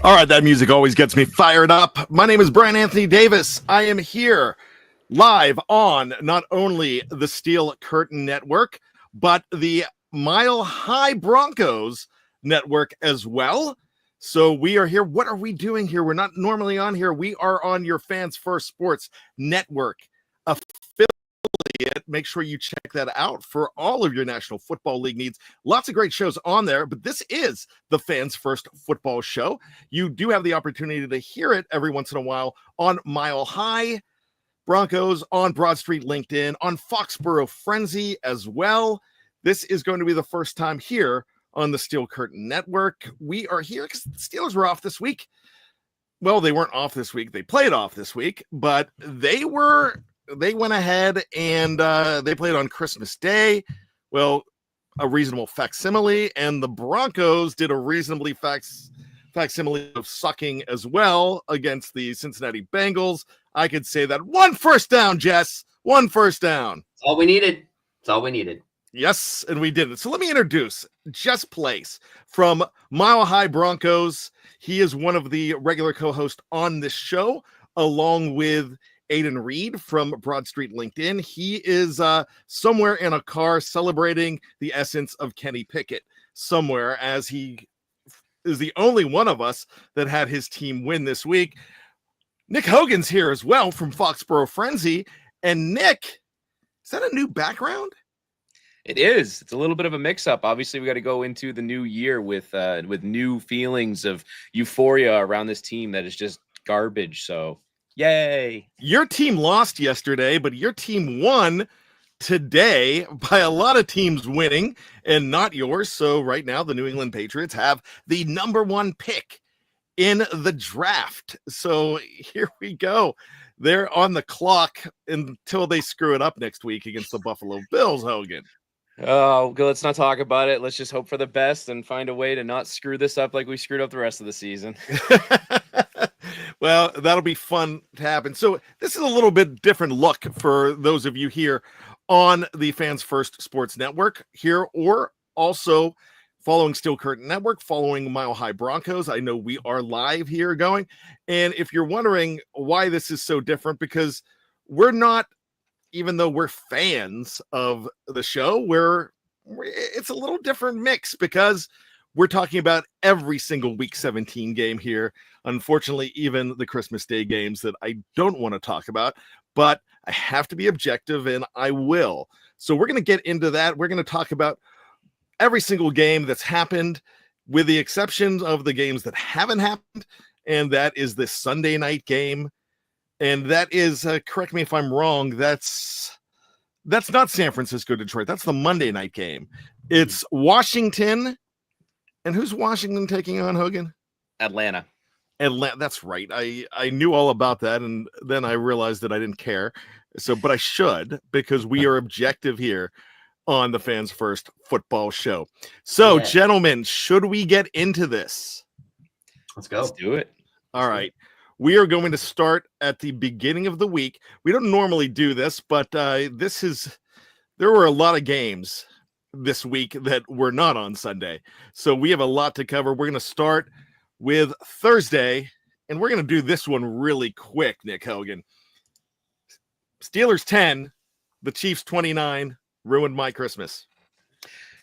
All right, that music always gets me fired up. My name is Bryan Anthony Davis. I am here live on not only the Steel Curtain Network, but the Mile High Broncos network as well. So we are here. What are we doing here? We're not normally on here. We are on your Fans First Sports Network affiliate. Make sure you check that out for all of your National Football League needs. Lots of great shows on there, but this is the Fans First Football Show. You do have the opportunity to hear it every once in a while on Mile High Broncos, on Broad Street Linc'd, on Foxboro Frenzy as well. This is going to be the first time here on the Steel Curtain Network. We are here because the Steelers were off this week. Well, they weren't off this week. They played off this week, but they went ahead and they played on Christmas Day. Well, a reasonable facsimile, and the Broncos did a reasonably facsimile of sucking as well against the Cincinnati Bengals. I could say that. One first down, Jess. One first down. That's all we needed. That's all we needed. Yes, and we did it. So let me introduce Jess Place from Mile High Broncos. He is one of the regular co-hosts on this show, along with Aidan Reed from Broad Street Linc'd. He is somewhere in a car celebrating the essence of Kenny Pickett somewhere, as he is the only one of us that had his team win this week. Nick Hogan's here as well from Foxboro Frenzy. And Nick, is that a new background? It is. It's a little bit of a mix-up. Obviously, we got to go into the new year with new feelings of euphoria around this team that is just garbage. So, yay! Your team lost yesterday, but your team won today by a lot of teams winning, and not yours. So right now, the New England Patriots have the number one pick in the draft. So here we go. They're on the clock until they screw it up next week against the Buffalo Bills, Hogan. Oh, let's not talk about it. Let's just hope for the best and find a way to not screw this up like we screwed up the rest of the season. Well, that'll be fun to happen. So this is a little bit different look for those of you here on the Fans First Sports Network here, or also following Steel Curtain Network, following Mile High Broncos. I know we are live here going. And if you're wondering why this is so different, because we're not, even though we're fans of the show, it's a little different mix because we're talking about every single Week 17 game here. Unfortunately, even the Christmas Day games that I don't want to talk about, but I have to be objective, and I will. So we're going to get into that. We're going to talk about every single game that's happened, with the exception of the games that haven't happened, and that is this Sunday night game. And that is, correct me if I'm wrong, that's not San Francisco, Detroit. That's the Monday night game. It's Washington. And who's Washington taking on, Hogan? Atlanta. That's right. I knew all about that, and then I realized that I didn't care. So, but I should, because we are objective here on the Fans First Football Show. So, yeah. Gentlemen, should we get into this? Let's go. Let's do it. All right. We are going to start at the beginning of the week. We don't normally do this, but there were a lot of games this week that were not on Sunday. So we have a lot to cover. We're going to start with Thursday, and we're going to do this one really quick, Nick Hogan. Steelers 10, the Chiefs 29, ruined my Christmas.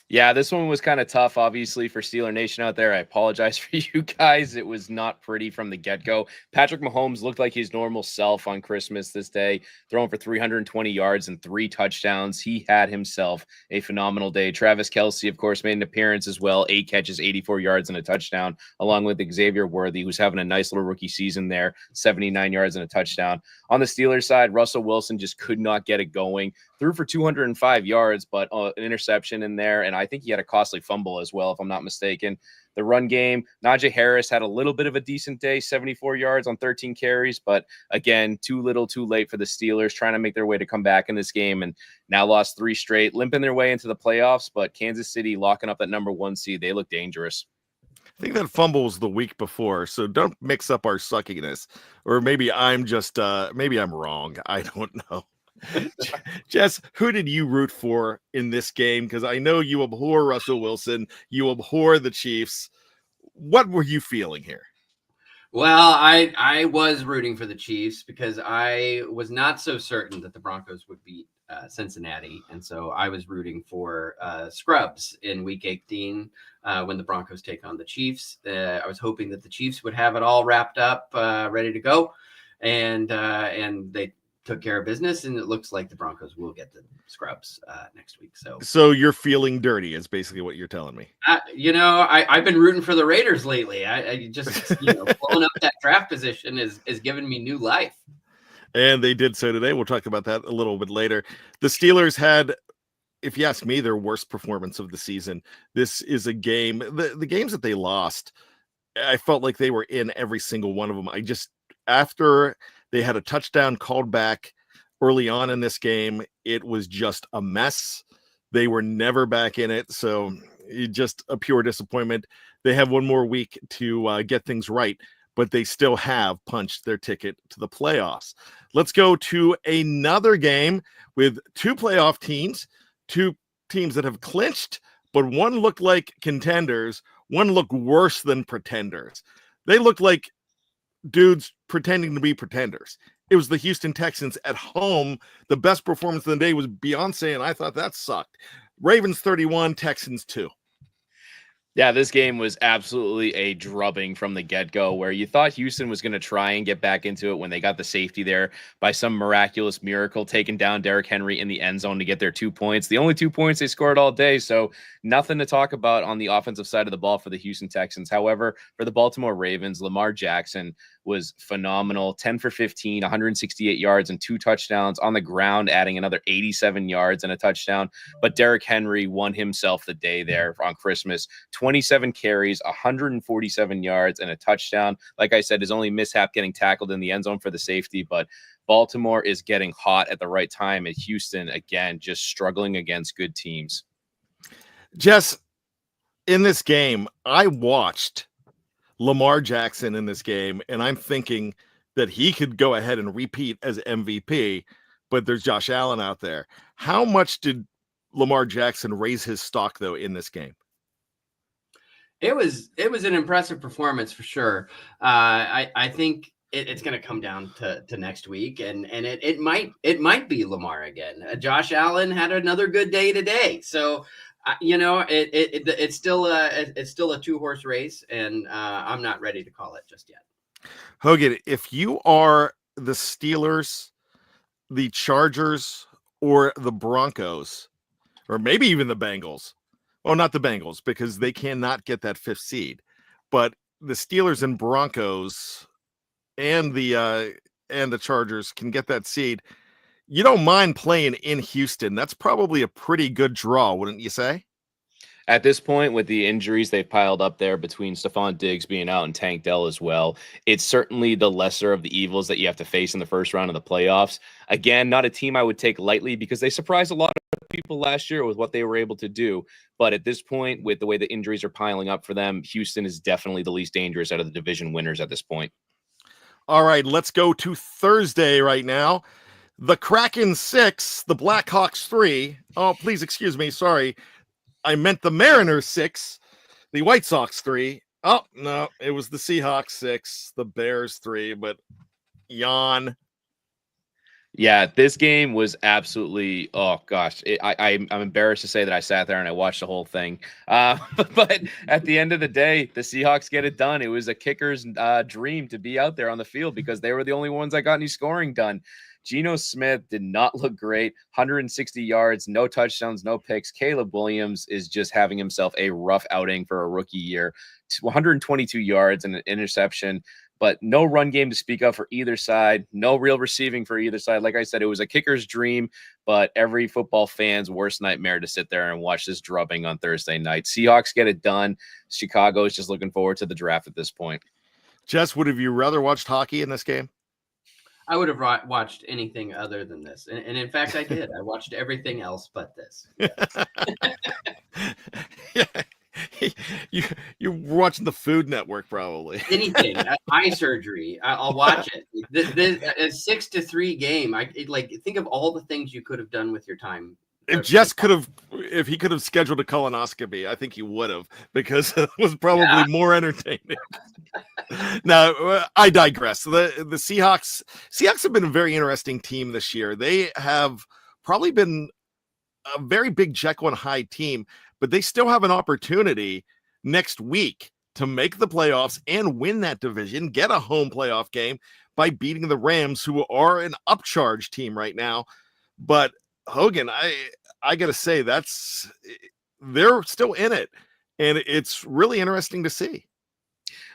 Yeah, this one was kind of tough, obviously, for Steeler Nation out there. I apologize for you guys. It was not pretty from the get-go. Patrick Mahomes looked like his normal self on Christmas this day, throwing for 320 yards and 3 touchdowns. He had himself a phenomenal day. Travis Kelce, of course, made an appearance as well. 8 catches, 84 yards, and a touchdown, along with Xavier Worthy, who's having a nice little rookie season there, 79 yards and a touchdown. On the Steelers side, Russell Wilson just could not get it going. Threw for 205 yards, but an interception in there, and I think he had a costly fumble as well, if I'm not mistaken. The run game, Najee Harris had a little bit of a decent day, 74 yards on 13 carries, but again, too little, too late for the Steelers, trying to make their way to come back in this game, and now lost 3 straight, limping their way into the playoffs, but Kansas City locking up that number 1 seed. They look dangerous. I think that fumble was the week before, so don't mix up our suckiness. Or maybe I'm just, maybe I'm wrong. I don't know. Jess, who did you root for in this game? Because I know you abhor Russell Wilson. You abhor the Chiefs. What were you feeling here? Well, I was rooting for the Chiefs because I was not so certain that the Broncos would beat Cincinnati, and so I was rooting for scrubs in Week 18 when the Broncos take on the Chiefs. I was hoping that the Chiefs would have it all wrapped up, ready to go, and they took care of business, and it looks like the Broncos will get the scrubs next week. So you're feeling dirty is basically what you're telling me. I've been rooting for the Raiders lately. I just blowing up that draft position is giving me new life. And they did so today. We'll talk about that a little bit later. The Steelers had, if you ask me, their worst performance of the season. This is a game, the games that they lost, I felt like they were in every single one of them. After they had a touchdown called back early on in this game, it was just a mess. They were never back in it. So just a pure disappointment. They have one more week to get things right, but they still have punched their ticket to the playoffs. Let's go to another game with two playoff teams, two teams that have clinched, but one looked like contenders, one looked worse than pretenders. They looked like dudes pretending to be pretenders. It was the Houston Texans at home. The best performance of the day was Beyonce, and I thought that sucked. Ravens 31, Texans 2. Yeah, this game was absolutely a drubbing from the get-go, where you thought Houston was going to try and get back into it when they got the safety there by some miraculous miracle, taking down Derrick Henry in the end zone to get their 2 points. The only 2 points they scored all day, so nothing to talk about on the offensive side of the ball for the Houston Texans. However, for the Baltimore Ravens, Lamar Jackson was phenomenal. 10 for 15, 168 yards and 2 touchdowns on the ground, adding another 87 yards and a touchdown. But Derrick Henry won himself the day there on Christmas. 27 carries, 147 yards and a touchdown. Like I said, his only mishap getting tackled in the end zone for the safety, but Baltimore is getting hot at the right time, and Houston, again, just struggling against good teams. Jess, in this game, I watched Lamar Jackson in this game, and I'm thinking that he could go ahead and repeat as MVP, but there's Josh Allen out there. How much did Lamar Jackson raise his stock, though, in this game? It was an impressive performance for sure. I think it's going to come down to next week, and it might be Lamar again. Josh Allen had another good day today, so it's still a 2-horse race, and I'm not ready to call it just yet. Hogan, if you are the Steelers, the Chargers, or the Broncos, or maybe even the Bengals. Well, not the Bengals, because they cannot get that 5th seed. But the Steelers and Broncos and the Chargers can get that seed. You don't mind playing in Houston. That's probably a pretty good draw, wouldn't you say? At this point, with the injuries they've piled up there between Stephon Diggs being out and Tank Dell as well, it's certainly the lesser of the evils that you have to face in the first round of the playoffs. Again, not a team I would take lightly because they surprised a lot of people last year with what they were able to do. But at this point, with the way the injuries are piling up for them, Houston is definitely the least dangerous out of the division winners at this point. All right, let's go to Thursday right now. The Kraken 6, the Blackhawks 3. Oh, please excuse me. Sorry. I meant the Mariners 6, the White Sox 3. Oh, no, it was the Seahawks 6, the Bears 3, but yawn. Yeah, this game was absolutely, oh gosh, I'm embarrassed to say that I sat there and I watched the whole thing. But at the end of the day, the Seahawks get it done. It was a kicker's dream to be out there on the field because they were the only ones that got any scoring done. Geno Smith did not look great. 160 yards, no touchdowns, no picks. Caleb Williams is just having himself a rough outing for a rookie year. 122 yards and an interception, but no run game to speak of for either side. No real receiving for either side. Like I said, it was a kicker's dream, but every football fan's worst nightmare to sit there and watch this drubbing on Thursday night. Seahawks get it done. Chicago is just looking forward to the draft at this point. Jess, would have you rather watched hockey in this game? I would have watched anything other than this. And in fact, I did. I watched everything else but this. Yeah. You're watching the Food Network, probably. Anything. Eye surgery. I'll watch it. This 6-3 game. Think of all the things you could have done with your time if he could have scheduled a colonoscopy, I think he would have, because it was probably more entertaining. Now, I digress. The Seahawks have been a very interesting team this year. They have probably been a very big Jekyll and Hyde team, but they still have an opportunity next week to make the playoffs and win that division, get a home playoff game by beating the Rams, who are an upcharge team right now. But Hogan, I got to say, they're still in it, and it's really interesting to see.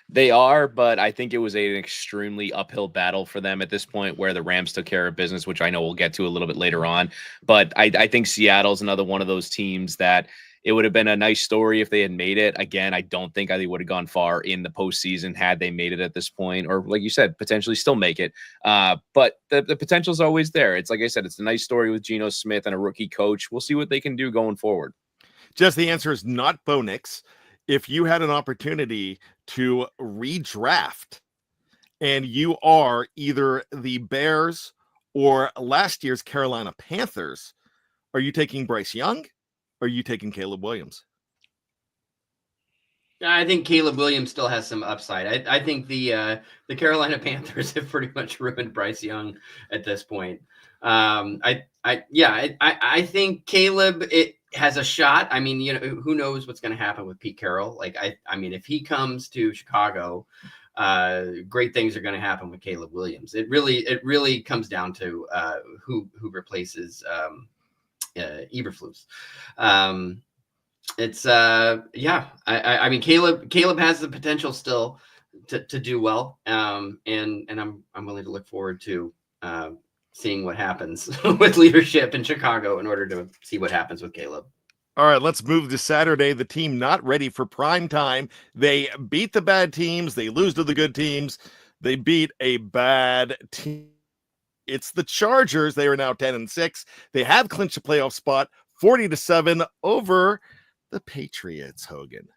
They are, but I think it was an extremely uphill battle for them at this point, where the Rams took care of business, which I know we'll get to a little bit later on. But I think Seattle's another one of those teams that it would have been a nice story if they had made it. Again, I don't think they would have gone far in the postseason had they made it at this point, or like you said, potentially still make it. But the potential is always there. It's like I said, it's a nice story with Geno Smith and a rookie coach. We'll see what they can do going forward. Jess, the answer is not Bo Nix. If you had an opportunity to redraft and you are either the Bears or last year's Carolina Panthers, are you taking Bryce Young? Or are you taking Caleb Williams? I think Caleb Williams still has some upside. I think the Carolina Panthers have pretty much ruined Bryce Young at this point. I think Caleb has a shot. I mean, who knows what's going to happen with Pete Carroll? Like, I mean, if he comes to Chicago, great things are going to happen with Caleb Williams. It really comes down to who replaces Eberflus. I mean, Caleb has the potential still to do well. And I'm willing to look forward to seeing what happens with leadership in Chicago in order to see what happens with Caleb. All right, let's move to Saturday. The team not ready for prime time. They beat the bad teams. They lose to the good teams. They beat a bad team. It's the Chargers. They are now 10-6. They have clinched a playoff spot 40-7 over the Patriots, Hogan.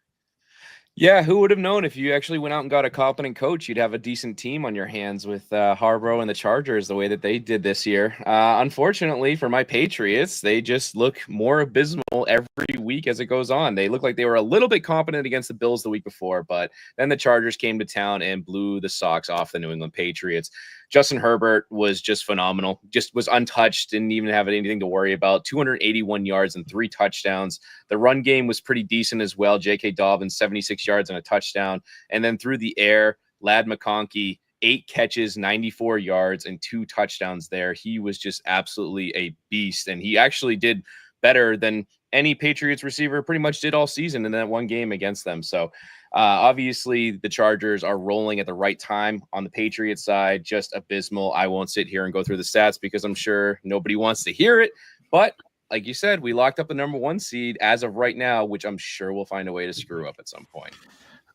Yeah, who would have known if you actually went out and got a competent coach, you'd have a decent team on your hands with Harbaugh and the Chargers the way that they did this year. Unfortunately for my Patriots, they just look more abysmal every week as it goes on. They look like they were a little bit competent against the Bills the week before, but then the Chargers came to town and blew the socks off the New England Patriots. Justin Herbert was just phenomenal, just was untouched, didn't even have anything to worry about. 281 yards and 3 touchdowns. The run game was pretty decent as well. J.K. Dobbins, 76 yards and a touchdown. And then through the air, Ladd McConkey, 8 catches, 94 yards, and 2 touchdowns there. He was just absolutely a beast. And he actually did better than any Patriots receiver pretty much did all season in that one game against them. So obviously the Chargers are rolling at the right time. On the Patriots side, just abysmal. I won't sit here and go through the stats because I'm sure nobody wants to hear it. But like you said, we locked up the number 1 seed as of right now, which I'm sure we'll find a way to screw up at some point.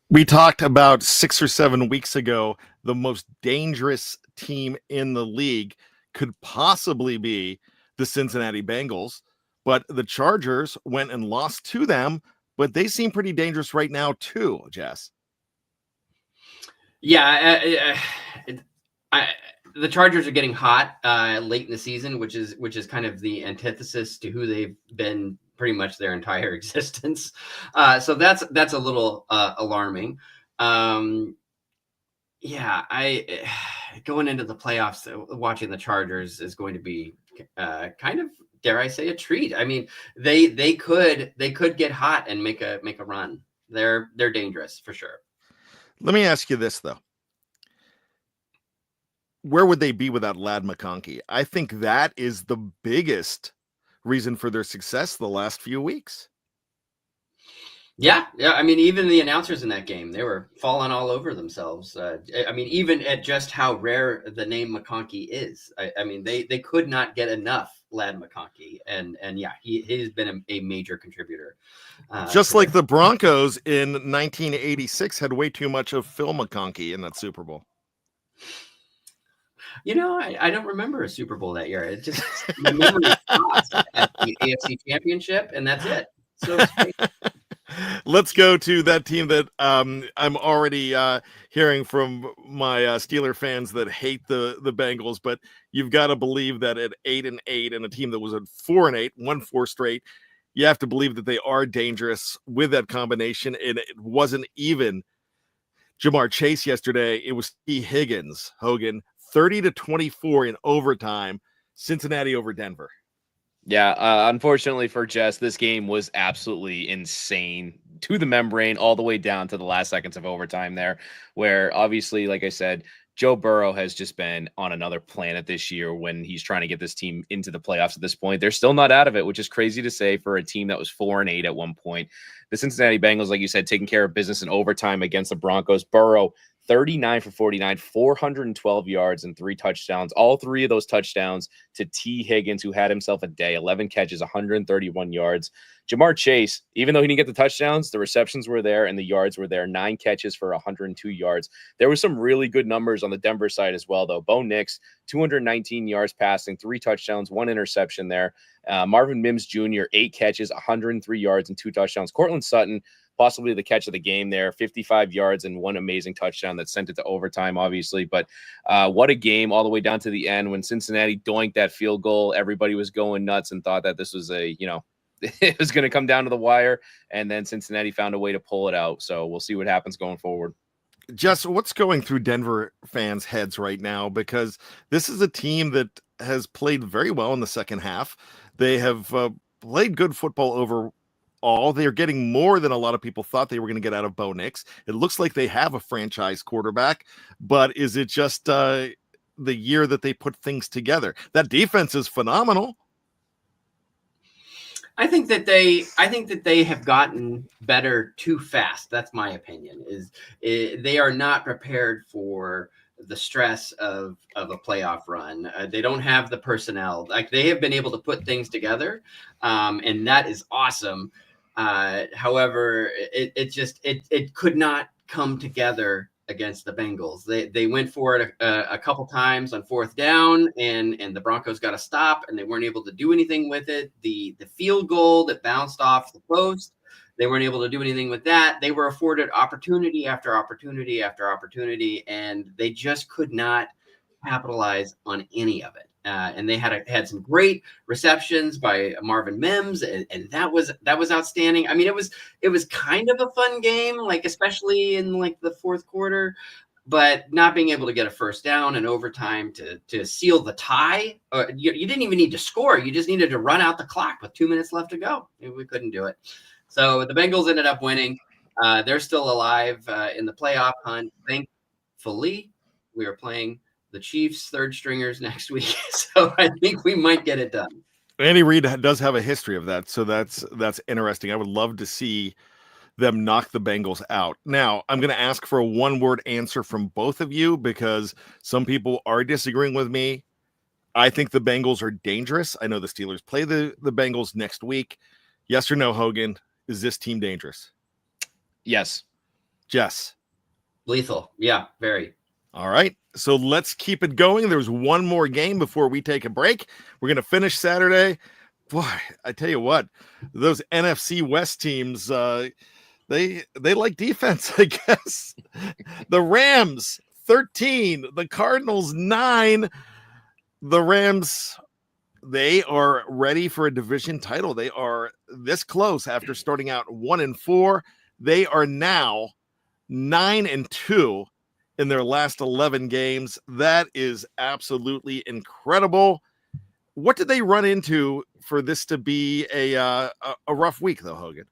We talked about 6 or 7 weeks ago, the most dangerous team in the league could possibly be the Cincinnati Bengals, but the Chargers went and lost to them, but they seem pretty dangerous right now too, Jess. Yeah, the Chargers are getting hot late in the season, which is kind of the antithesis to who they've been pretty much their entire existence. So that's a little alarming. Going into the playoffs, watching the Chargers is going to be kind of, dare I say, a treat. I mean, they could get hot and make a run. They're dangerous for sure. Let me ask you this though. Where would they be without Ladd McConkey? I think that is the biggest reason for their success the last few weeks. Yeah. I mean, even the announcers in that game, they were falling all over themselves. I mean, even at just how rare the name McConkey is. I mean, they could not get enough Ladd McConkey, and yeah, he's been a major contributor. Just like the Broncos in 1986 had way too much of Phil McConkey in that Super Bowl. I don't remember a Super Bowl that year. It just my memory stops at the AFC Championship, and that's it. So Let's go to that team that I'm already hearing from my Steeler fans that hate the Bengals, but you've got to believe that at 8-8 and a team that was at 4-8, won 4 straight, you have to believe that they are dangerous with that combination. And it wasn't even Jamar Chase yesterday. It was T. Higgins, Hogan, 30-24 in overtime, Cincinnati over Denver. Yeah, unfortunately for Jess, this game was absolutely insane to the membrane all the way down to the last seconds of overtime there, where obviously, like I said, Joe Burrow has just been on another planet this year when he's trying to get this team into the playoffs at this point. They're still not out of it, which is crazy to say for a team that was 4-8 at one point. The Cincinnati Bengals, like you said, taking care of business in overtime against the Broncos. Burrow, 39 for 49, 412 yards and 3 touchdowns. All 3 of those touchdowns to T. Higgins, who had himself a day, 11 catches, 131 yards. Jamar Chase, even though he didn't get the touchdowns, the receptions were there and the yards were there. 9 catches for 102 yards. There were some really good numbers on the Denver side as well, though. Bo Nix, 219 yards passing, 3 touchdowns, 1 interception there. Marvin Mims Jr., 8 catches, 103 yards and 2 touchdowns. Cortland Sutton, possibly the catch of the game there, 55 yards and 1 amazing touchdown that sent it to overtime, obviously. But what a game all the way down to the end when Cincinnati doinked that field goal. Everybody was going nuts and thought that this was it was going to come down to the wire. And then Cincinnati found a way to pull it out. So we'll see what happens going forward. Jess, what's going through Denver fans' heads right now? Because this is a team that has played very well in the second half. They have played good football overall. They're getting more than a lot of people thought they were going to get out of Bo Nix. It looks like they have a franchise quarterback, but is it just the year that they put things together? That defense is phenomenal. I think that they have gotten better too fast. That's my opinion. They are not prepared for the stress of a playoff run. They don't have the personnel. Like, they have been able to put things together, and that is awesome. However, it could not come together against the Bengals. They went for it a couple times on 4th down, and the Broncos got a stop, and they weren't able to do anything with it. The field goal that bounced off the post, they weren't able to do anything with that. They were afforded opportunity after opportunity after opportunity, and they just could not capitalize on any of it. And they had some great receptions by Marvin Mims, and that was outstanding. I mean, it was kind of a fun game, like especially in like the 4th quarter, but not being able to get a first down in overtime to seal the tie. You didn't even need to score; you just needed to run out the clock with 2 minutes left to go. We couldn't do it, so the Bengals ended up winning. They're still alive in the playoff hunt. Thankfully, we are playing the Chiefs 3rd stringers next week, so I think we might get it done. Andy Reid does have a history of that, so that's interesting. I would love to see them knock the Bengals out. Now, I'm going to ask for a one-word answer from both of you because some people are disagreeing with me. I think the Bengals are dangerous. I know the Steelers play the Bengals next week. Yes or no, Hogan? Is this team dangerous? Yes. Jess? Lethal. Yeah, very. All right, so let's keep it going. There's one more game before we take a break. We're going to finish Saturday. Boy, I tell you what, those NFC West teams, they like defense, I guess. The Rams, 13. The Cardinals, 9. The Rams, they are ready for a division title. They are this close after starting out 1-4. They are now 9-2. In their last 11 games. That is absolutely incredible. What did they run into for this to be a rough week, though, Hogan?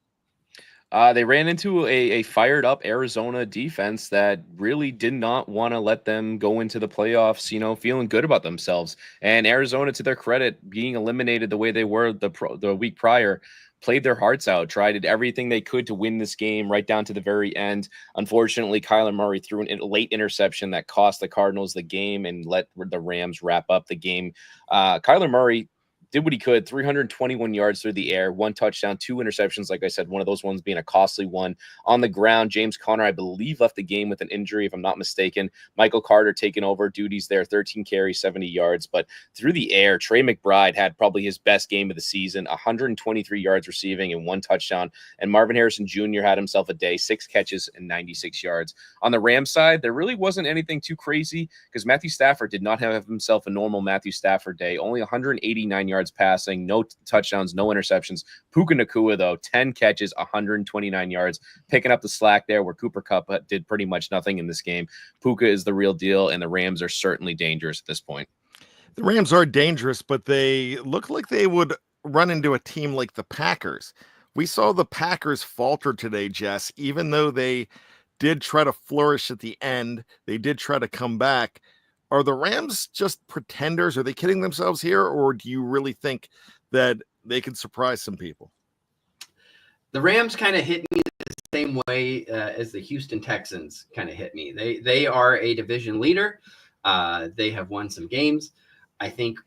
They ran into a fired up Arizona defense that really did not want to let them go into the playoffs, feeling good about themselves. And Arizona, to their credit, being eliminated the way they were the week prior, played their hearts out, tried everything they could to win this game right down to the very end. Unfortunately, Kyler Murray threw a late interception that cost the Cardinals the game and let the Rams wrap up the game. Kyler Murray did what he could, 321 yards through the air, 1 touchdown, 2 interceptions. Like I said, one of those ones being a costly one. On the ground, James Conner, I believe, left the game with an injury, if I'm not mistaken. Michael Carter taking over duties there, 13 carries, 70 yards. But through the air, Trey McBride had probably his best game of the season, 123 yards receiving and 1 touchdown. And Marvin Harrison Jr. had himself a day, 6 catches and 96 yards. On the Rams side, there really wasn't anything too crazy because Matthew Stafford did not have himself a normal Matthew Stafford day, only 189 yards passing, no touchdowns, no interceptions. Puka Nacua, though, 10 catches, 129 yards, picking up the slack there where Cooper Kupp did pretty much nothing in this game. Puka is the real deal, and the Rams are certainly dangerous at this point. The Rams are dangerous, but they look like they would run into a team like the Packers. We saw the Packers falter today, Jess, even though they did try to flourish at the end. They did try to come back. Are the Rams just pretenders? Are they kidding themselves here? Or do you really think that they can surprise some people? The Rams kind of hit me the same way as the Houston Texans kind of hit me. They are a division leader. They have won some games. I think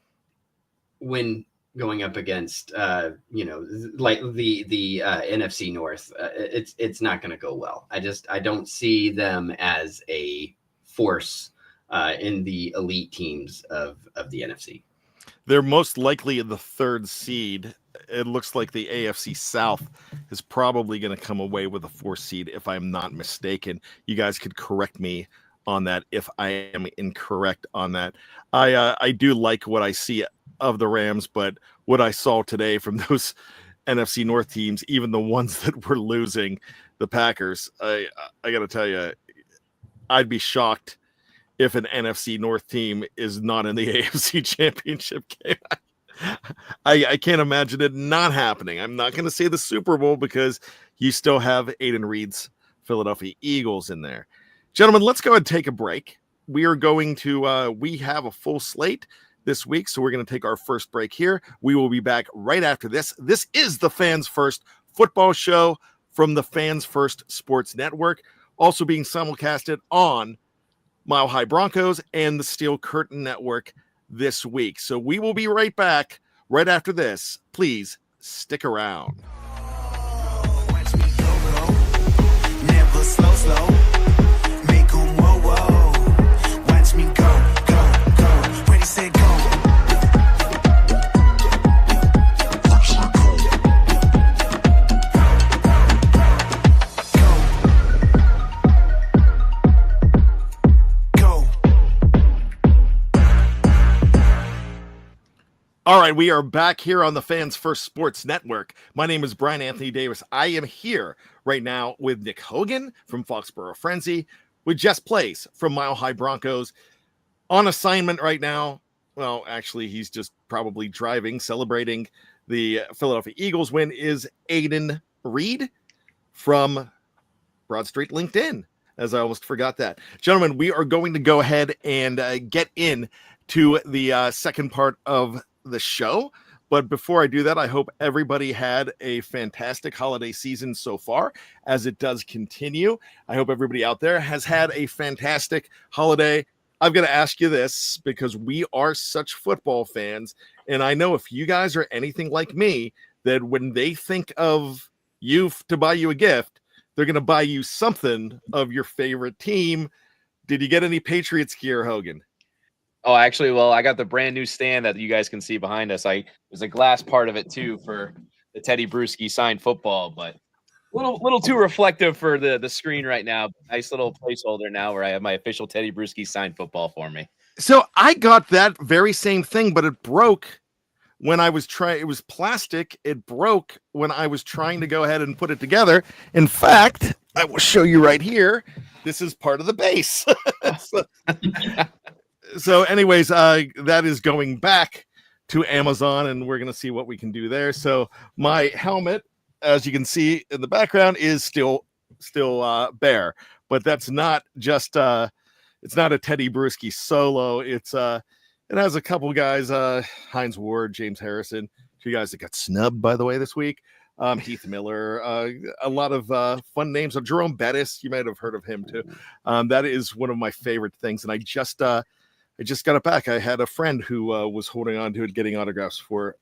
when going up against, like the NFC North, it's not going to go well. I don't see them as a force in the elite teams of the NFC. They're most likely the 3rd seed. It looks like the AFC South is probably going to come away with a 4th seed, if I'm not mistaken. You guys could correct me on that if I am incorrect on that. I do like what I see of the Rams, but what I saw today from those NFC North teams, even the ones that were losing, the Packers, I got to tell you, I'd be shocked if an NFC North team is not in the AFC Championship game. I can't imagine it not happening. I'm not going to say the Super Bowl because you still have Aidan Reed's Philadelphia Eagles in there. Gentlemen, let's go ahead and take a break. We are going to, we have a full slate this week, so we're going to take our first break here. We will be back right after this. This is the Fans First football show from the Fans First Sports Network, also being simulcasted on Mile High Broncos and the Steel Curtain Network this week. So we will be right back right after this. Please stick around. Never slow. Make 'em whoa. Watch me go. Ready, set, go. All right, we are back here on the Fans First Sports Network. My name is Bryan Anthony Davis. I am here right now with Nick Hogan from Foxboro Frenzy, with Jess Place from Mile High Broncos. On assignment right now, well, actually, he's just probably driving, celebrating the Philadelphia Eagles win, is Aidan Reed from Broad Street LinkedIn, as I almost forgot that. Gentlemen, we are going to go ahead and get in to the second part of the show. But before I do that, I hope everybody had a fantastic holiday season so far, as it does continue. I hope everybody out there has had a fantastic holiday. I've got to ask you this because we are such football fans, and I know if you guys are anything like me, that when they think of you to buy you a gift, they're going to buy you something of your favorite team. Did you get any Patriots gear, Hogan? Oh, actually, well, I got the brand new stand that you guys can see behind us. There's a glass part of it too for the Teddy Bruschi signed football, but little too reflective for the screen right now. Nice little placeholder now where I have my official Teddy Bruschi signed football for me. So I got that very same thing, but it broke when I was trying. It was plastic. It broke when I was trying to go ahead and put it together. In fact, I will show you right here. This is part of the base. So anyways, that is going back to Amazon, and we're going to see what we can do there. So my helmet, as you can see in the background, is still bare, but that's not just it's not a Teddy Bruschi solo. It has a couple guys, Hines Ward, James Harrison, 2 guys that got snubbed, by the way, this week. Heath Miller, a lot of fun names. Jerome Bettis, you might have heard of him too. That is one of my favorite things, and I just got it back. I had a friend who was holding on to it, getting autographs for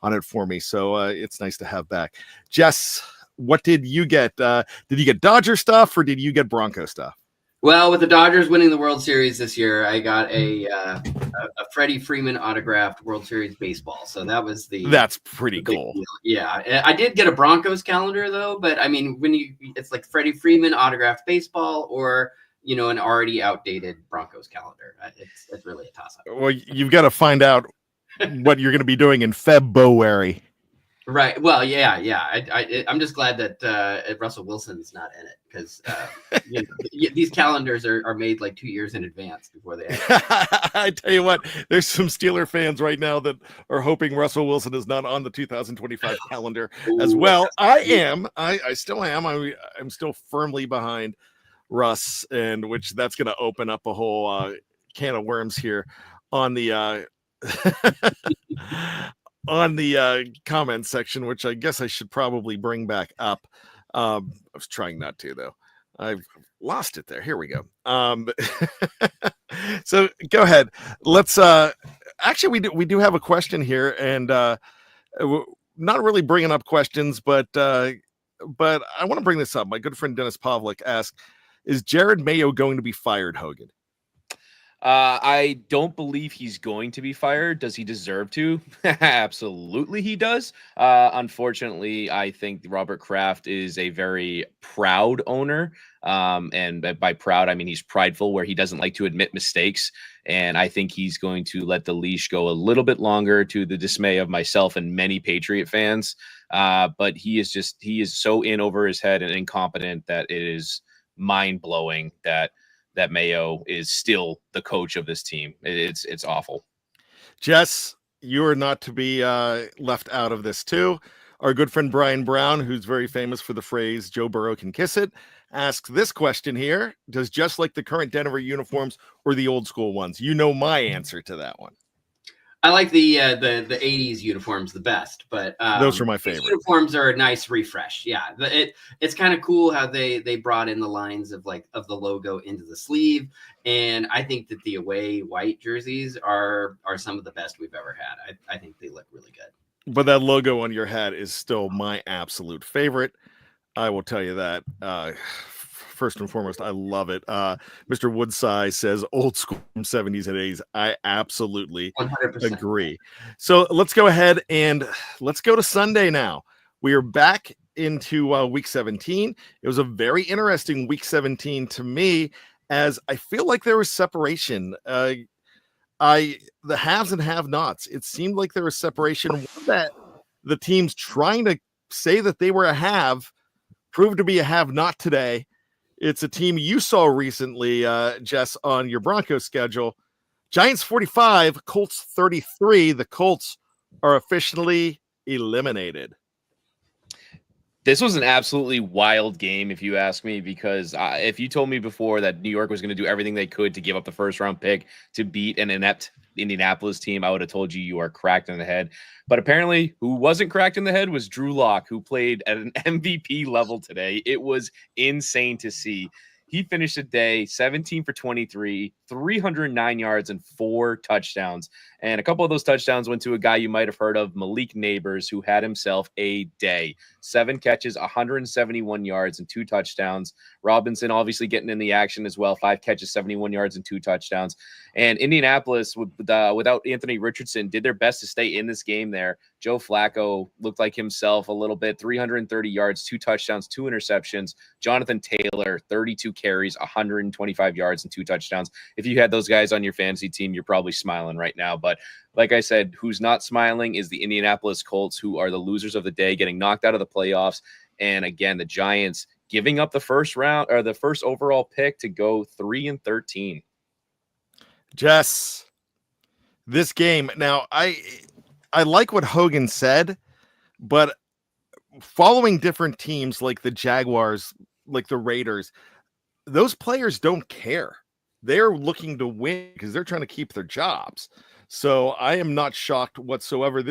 on it for me. So it's nice to have back. Jess, what did you get? Did you get Dodger stuff or did you get Bronco stuff? Well, with the Dodgers winning the World Series this year, I got a Freddie Freeman autographed World Series baseball. So that's pretty cool. Deal. Yeah, I did get a Broncos calendar though, but I mean, it's like Freddie Freeman autographed baseball or an already outdated Broncos calendar. It's really a toss up. Well, you've got to find out what you're going to be doing in February. Right. Well, yeah. I'm just glad that Russell Wilson's not in it because these calendars are made like 2 years in advance before they. I tell you what, there's some Steeler fans right now that are hoping Russell Wilson is not on the 2025 calendar as well. I am. I still am. I'm still firmly behind Russ, and which that's going to open up a whole can of worms here on the. On the comment section, which I guess I should probably bring back up. I was trying not to, though. I've lost it there. Here we go. So go ahead. Let's actually we do have a question here, and not really bringing up questions, but I want to bring this up. My good friend Dennis Pavlik asked, "Is Jared Mayo going to be fired, Hogan?" I don't believe he's going to be fired. Does he deserve to? Absolutely, he does. Unfortunately, I think Robert Kraft is a very proud owner. And by proud, I mean he's prideful, where he doesn't like to admit mistakes. And I think he's going to let the leash go a little bit longer, to the dismay of myself and many Patriot fans. But he is so in over his head and incompetent that it is mind-blowing that Mayo is still the coach of this team. It's awful. Jess, you are not to be left out of this too. Our good friend Bryan Brown, who's very famous for the phrase "Joe Burrow can kiss it," asks this question here: does Jess like the current Denver uniforms or the old school ones? You know my answer to that one. I like the 80s uniforms the best, but those are my favorite. Uniforms are a nice refresh. Yeah, it's kind of cool how they brought in the lines of the logo into the sleeve, and I think that the away white jerseys are some of the best we've ever had. I think they look really good. But that logo on your hat is still my absolute favorite. I will tell you that. First and foremost, I love it. Mr. Woodside says old school from 70s and 80s. I absolutely 100% agree. So let's go ahead and let's go to Sunday now. We are back into week 17. It was a very interesting week 17 to me, as I feel like there was separation. The haves and have-nots. It seemed like there was separation. That the teams trying to say that they were a have proved to be a have-not today. It's a team you saw recently, Jess, on your Broncos schedule. Giants 45, Colts 33. The Colts are officially eliminated. This was an absolutely wild game, if you ask me, because if you told me before that New York was going to do everything they could to give up the first-round pick to beat an inept Indianapolis team, I would have told you are cracked in the head. But apparently, who wasn't cracked in the head was Drew Lock, who played at an MVP level today. It was insane to see. He finished the day 17 for 23, 309 yards, and 4 touchdowns. And a couple of those touchdowns went to a guy you might have heard of, Malik Neighbors, who had himself a day. 7 catches, 171 yards, and 2 touchdowns. Robinson obviously getting in the action as well. 5 catches, 71 yards, and 2 touchdowns. And Indianapolis, without Anthony Richardson, did their best to stay in this game there. Joe Flacco looked like himself a little bit. 330 yards, 2 touchdowns, 2 interceptions. Jonathan Taylor, 32 carries, 125 yards, and 2 touchdowns. If you had those guys on your fantasy team, you're probably smiling right now. But like I said, who's not smiling is the Indianapolis Colts, who are the losers of the day, getting knocked out of the playoffs. And again, the Giants giving up the first round or the first overall pick to go 3-13. Jess, this game. Now, I like what Hogan said, but following different teams like the Jaguars, like the Raiders, those players don't care. They're looking to win because they're trying to keep their jobs. So I am not shocked whatsoever.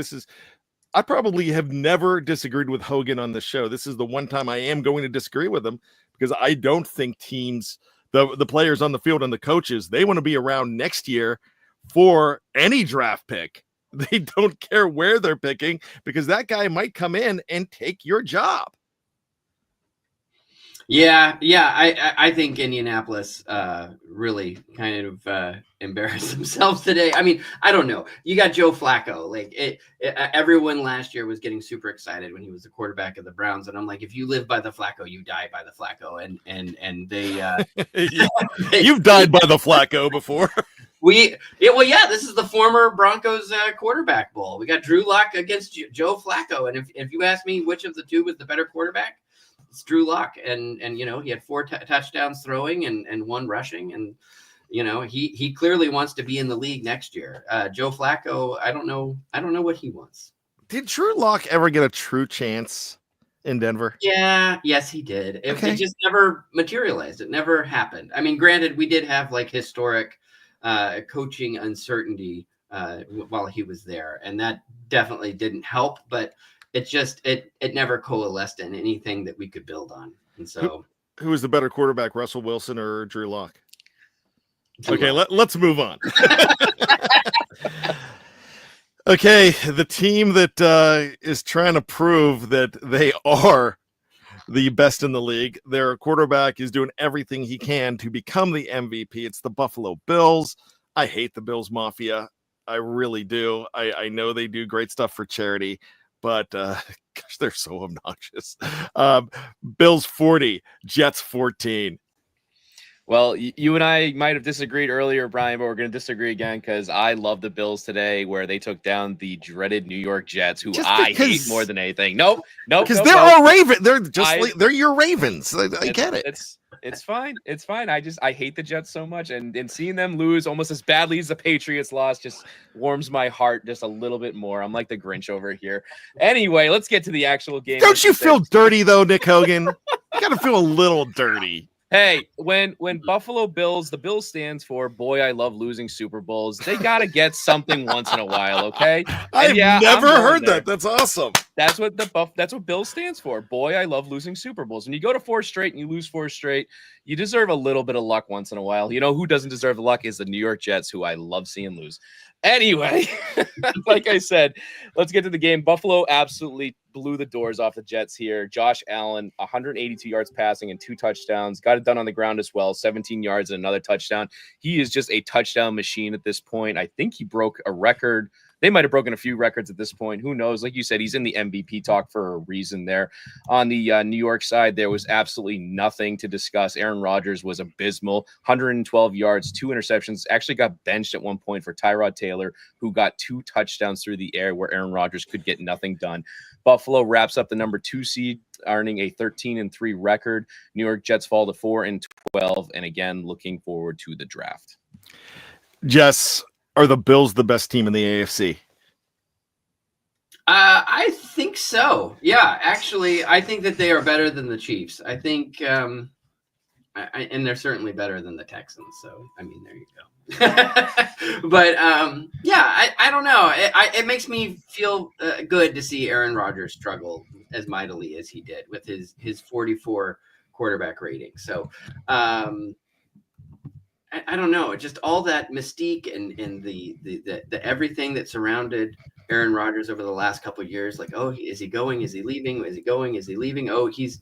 I probably have never disagreed with Hogan on the show. This is the one time I am going to disagree with him, because I don't think teams, the players on the field and the coaches, they want to be around next year for any draft pick They don't care where they're picking because that guy might come in and take your job. Yeah. I think Indianapolis really kind of embarrassed themselves today. I mean, I don't know. You got Joe Flacco. Like everyone last year was getting super excited when he was the quarterback of the Browns, and I'm like, if you live by the Flacco, you die by the Flacco. And they You've died by the Flacco before. This is the former Broncos quarterback bowl. We got Drew Lock against Joe Flacco, and if you ask me which of the two was the better quarterback, it's Drew Lock, and he had 4 touchdowns throwing and 1 rushing, and he clearly wants to be in the league next year. Joe Flacco, I don't know what he wants. Did Drew Lock ever get a true chance in Denver? Yes, he did. It just never materialized. It never happened. I mean, granted, we did have like historic coaching uncertainty while he was there, and that definitely didn't help, but it never coalesced in anything that we could build on. And so who was the better quarterback, Russell Wilson or Drew Lock? Okay, let's move on. Okay, the team that is trying to prove that they are the best in the league. Their quarterback is doing everything he can to become the MVP. It's the Buffalo Bills. I hate the Bills Mafia. I really do. I know they do great stuff for charity, but gosh, they're so obnoxious. Bills 40, Jets 14. Well, you and I might have disagreed earlier, Bryan, but we're going to disagree again because I love the Bills today, where they took down the dreaded New York Jets, who I hate more than anything. Nope. Because they're our Ravens. They're just they're your Ravens. I get it. It's fine. It's fine. I hate the Jets so much, and seeing them lose almost as badly as the Patriots lost just warms my heart just a little bit more. I'm like the Grinch over here. Anyway, let's get to the actual game. Don't you feel dirty though, Nick Hogan? You got to feel a little dirty. Hey, when Buffalo Bills, the Bills stands for boy, I love losing Super Bowls. They got to get something once in a while, okay? I've never heard that. That's awesome. That's what Bills stands for. Boy, I love losing Super Bowls. When you go to 4 straight and you lose 4 straight, you deserve a little bit of luck once in a while. You know who doesn't deserve the luck is the New York Jets, who I love seeing lose. Anyway, like I said, let's get to the game. Buffalo absolutely blew the doors off the Jets here. Josh Allen, 182 yards passing and 2 touchdowns. Got it done on the ground as well, 17 yards and another touchdown. He is just a touchdown machine at this point. I think he broke a record. They might have broken a few records at this point. Who knows? Like you said, he's in the MVP talk for a reason there. On the New York side, there was absolutely nothing to discuss. Aaron Rodgers was abysmal. 112 yards, 2 interceptions. Actually got benched at one point for Tyrod Taylor, who got 2 touchdowns through the air where Aaron Rodgers could get nothing done. Buffalo wraps up the number 2 seed, earning a 13-3 record. New York Jets fall to 4-12. And again, looking forward to the draft. Jess, are the Bills the best team in the AFC? I think so. Yeah, actually, I think that they are better than the Chiefs. I think, and they're certainly better than the Texans. So, I mean, there you go. But I don't know. It makes me feel good to see Aaron Rodgers struggle as mightily as he did with his 44 quarterback rating. So, I don't know. Just all that mystique and the everything that surrounded Aaron Rodgers over the last couple of years. Like, oh, is he going? Is he leaving? Is he going? Is he leaving? Oh, he's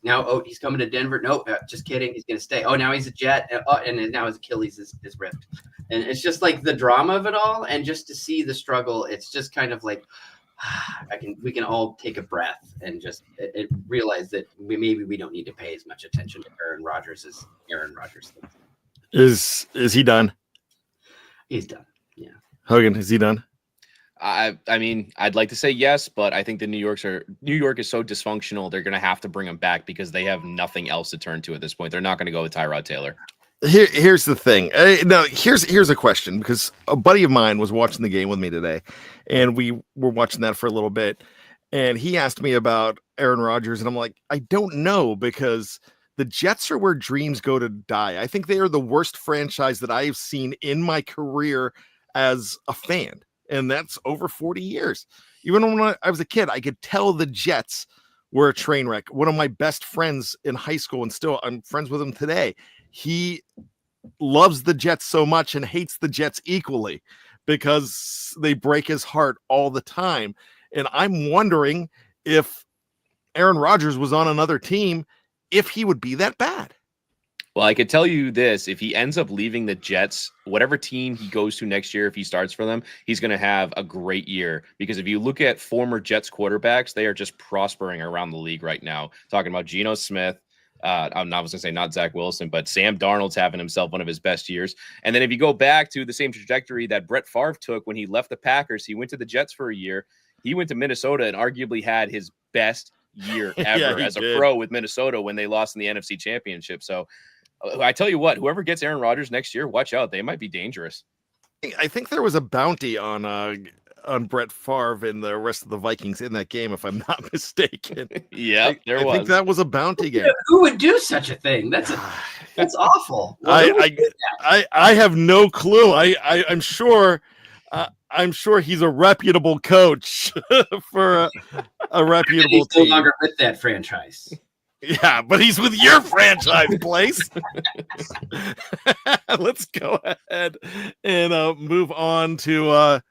coming to Denver. No, just kidding. He's going to stay. Oh, now he's a Jet. And now his Achilles is ripped. And it's just like the drama of it all. And just to see the struggle, it's just kind of like, we can all take a breath and just realize that we don't need to pay as much attention to Aaron Rodgers as Aaron Rodgers thinks. Is he done? He's done. Yeah. Hogan, is he done? I mean, I'd like to say yes, but I think New York is so dysfunctional. They're going to have to bring him back because they have nothing else to turn to at this point. They're not going to go with Tyrod Taylor. Here's the thing. No, here's a question, because a buddy of mine was watching the game with me today, and we were watching that for a little bit, and he asked me about Aaron Rodgers, and I'm like, I don't know, because the Jets are where dreams go to die. I think they are the worst franchise that I have seen in my career as a fan. And that's over 40 years. Even when I was a kid, I could tell the Jets were a train wreck. One of my best friends in high school, and still I'm friends with him today, he loves the Jets so much and hates the Jets equally because they break his heart all the time. And I'm wondering if Aaron Rodgers was on another team, if he would be that bad. Well, I could tell you this. If he ends up leaving the Jets, whatever team he goes to next year, if he starts for them, he's going to have a great year. Because if you look at former Jets quarterbacks, they are just prospering around the league right now. Talking about Geno Smith. I was going to say not Zach Wilson, but Sam Darnold's having himself one of his best years. And then if you go back to the same trajectory that Brett Favre took when he left the Packers, he went to the Jets for a year. He went to Minnesota and arguably had his best year ever as a pro with Minnesota when they lost in the NFC Championship. So I tell you what, whoever gets Aaron Rodgers next year, watch out. They might be dangerous. I think there was a bounty on Brett Favre and the rest of the Vikings in that game, if I'm not mistaken. Yeah, I think that was a bounty game. Who would do such a thing? That's awful. I have no clue. I'm sure. I'm sure he's a reputable coach for a reputable he's team. No longer with that franchise. Yeah, but he's with your franchise, Place. Let's go ahead and move on to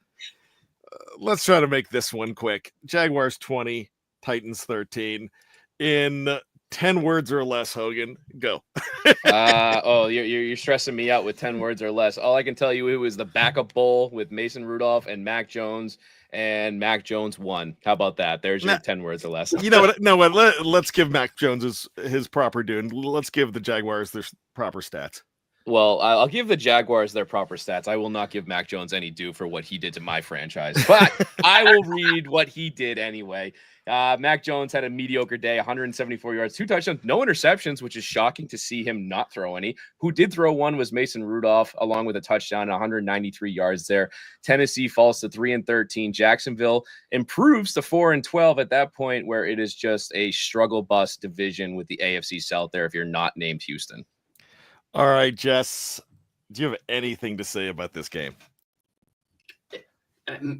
let's try to make this one quick. Jaguars 20, Titans 13. In 10 words or less, Hogan, go. You're stressing me out with 10 words or less. All I can tell you, it was the backup bowl with Mason Rudolph and Mac Jones, and Mac Jones won. How about that? There's your 10 words or less. You know what? No, let's give Mac Jones his proper due, and let's give the Jaguars their proper stats. Well, I'll give the Jaguars their proper stats. I will not give Mac Jones any due for what he did to my franchise, but I will read what he did anyway. Mac Jones had a mediocre day, 174 yards, 2 touchdowns, no interceptions, which is shocking to see him not throw any. Who did throw one was Mason Rudolph, along with a touchdown, 193 yards there. Tennessee falls to 3-13. Jacksonville improves to 4-12 at that point, where it is just a struggle bus division with the AFC South there if you're not named Houston. All right, Jess, do you have anything to say about this game?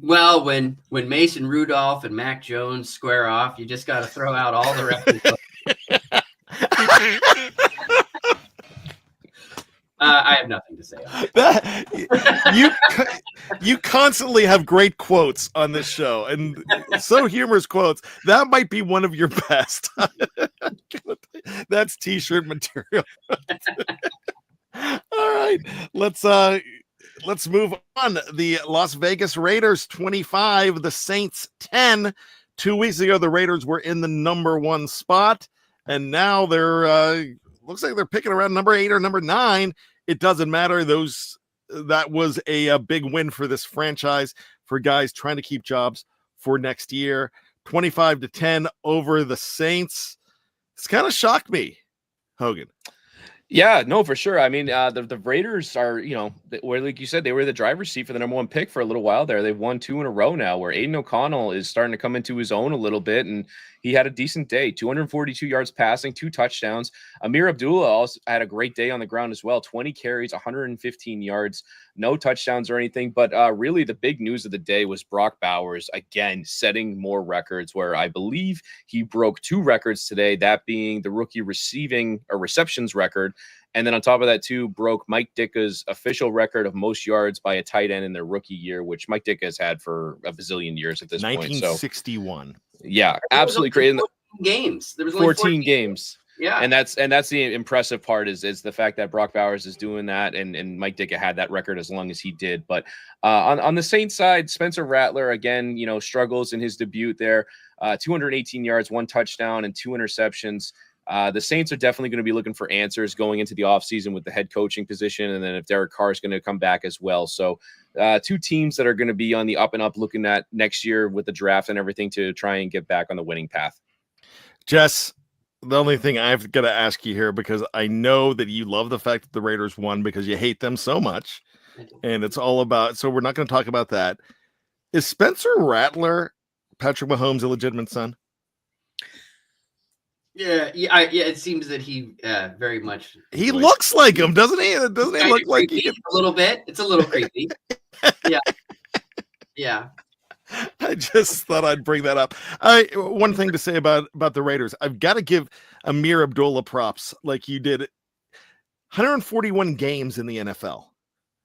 Well, when Mason Rudolph and Mac Jones square off, you just got to throw out all the references. I have nothing to say on that. You constantly have great quotes on this show, and so humorous quotes. That might be one of your best. That's t-shirt material. All right, let's move on. The Las Vegas Raiders 25, the Saints 10. 2 weeks ago, the Raiders were in the number 1 spot, and now they're looks like they're picking around number 8 or number 9. It doesn't matter. That was a big win for this franchise, for guys trying to keep jobs for next year. 25-10 over the Saints. It's kind of shocked me, Hogan. Yeah, no, for sure. I mean, the Raiders are, where, like you said, they were the driver's seat for the number 1 pick for a little while there. They've won 2 in a row now, where Aiden O'Connell is starting to come into his own a little bit, and he had a decent day. 242 yards passing, 2 touchdowns. Amir Abdullah also had a great day on the ground as well. 20 carries, 115 yards, no touchdowns or anything. But really the big news of the day was Brock Bowers, again, setting more records, where I believe he broke 2 records today, that being the rookie receptions record. And then on top of that, too, broke Mike Ditka's official record of most yards by a tight end in their rookie year, which Mike Ditka has had for a bazillion years at this point. 1961. Yeah, absolutely crazy. 14 games. There was 14 games. Yeah, and that's the impressive part is the fact that Brock Bowers is doing that, and Mike Ditka had that record as long as he did. But on the Saints side, Spencer Rattler again, struggles in his debut there. 218 yards, 1 touchdown, and 2 interceptions. The Saints are definitely going to be looking for answers going into the offseason with the head coaching position, and then if Derek Carr is going to come back as well. So 2 teams that are going to be on the up and up looking at next year with the draft and everything to try and get back on the winning path. Jess, the only thing I've got to ask you here, because I know that you love the fact that the Raiders won because you hate them so much, and it's all about, so we're not going to talk about that. Is Spencer Rattler Patrick Mahomes' illegitimate son? Yeah. It seems that he very much. He looks like him, doesn't he? Doesn't he look like he? A little bit. It's a little creepy. Yeah. Yeah. I just thought I'd bring that up. One thing to say about the Raiders, I've got to give Amir Abdullah props, like you did. 141 games in the NFL,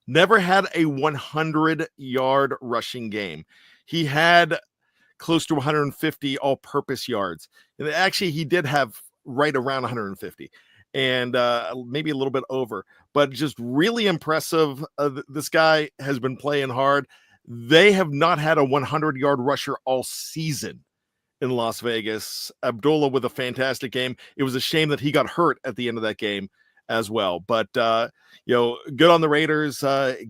never had a 100-yard rushing game. He had close to 150 all-purpose yards. And actually, he did have right around 150 and maybe a little bit over, but just really impressive. This guy has been playing hard. They have not had a 100-yard rusher all season in Las Vegas. Abdullah with a fantastic game. It was a shame that he got hurt at the end of that game as well. But, good on the Raiders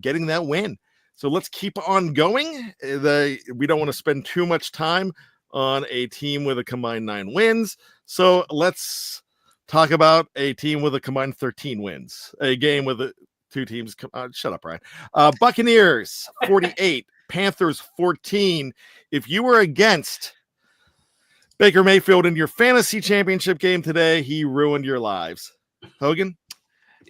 getting that win. So let's keep on going. We don't want to spend too much time on a team with a combined 9 wins. So let's talk about a team with a combined 13 wins. A game with two teams. Shut up, Bryan. Buccaneers 48, Panthers 14. If you were against Baker Mayfield in your fantasy championship game today, he ruined your lives. Hogan?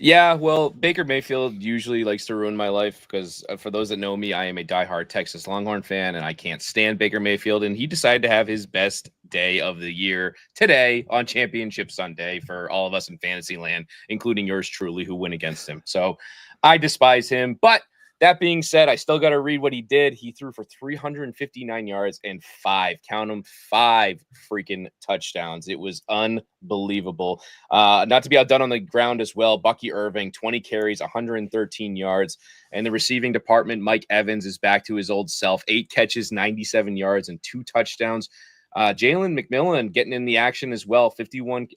Yeah, well, Baker Mayfield usually likes to ruin my life because for those that know me, I am a diehard Texas Longhorn fan, and I can't stand Baker Mayfield. And he decided to have his best day of the year today on Championship Sunday for all of us in fantasy land, including yours truly, who went against him. So I despise him. But that being said, I still got to read what he did. He threw for 359 yards and 5 freaking touchdowns. It was unbelievable. Not to be outdone on the ground as well. Bucky Irving, 20 carries, 113 yards. And the receiving department, Mike Evans is back to his old self. 8 catches, 97 yards, and 2 touchdowns. Jalen McMillan getting in the action as well. 51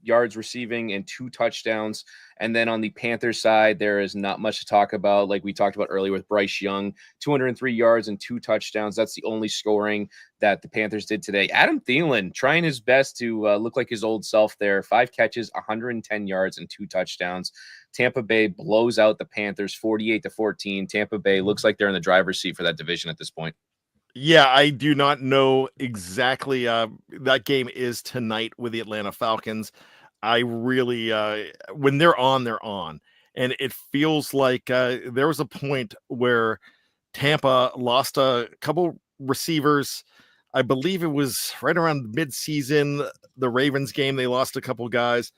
yards receiving and 2 touchdowns. And then on the Panthers side, there is not much to talk about. Like we talked about earlier with Bryce Young, 203 yards and 2 touchdowns. That's the only scoring that the Panthers did today. Adam Thielen trying his best to look like his old self there. 5 catches, 110 yards and 2 touchdowns. Tampa Bay blows out the Panthers 48-14. Tampa Bay looks like they're in the driver's seat for that division at this point. Yeah, I do not know exactly. That game is tonight with the Atlanta Falcons. I really, when they're on. And it feels like there was a point where Tampa lost a couple receivers. I believe it was right around mid-season, the Ravens game. They lost a couple guys,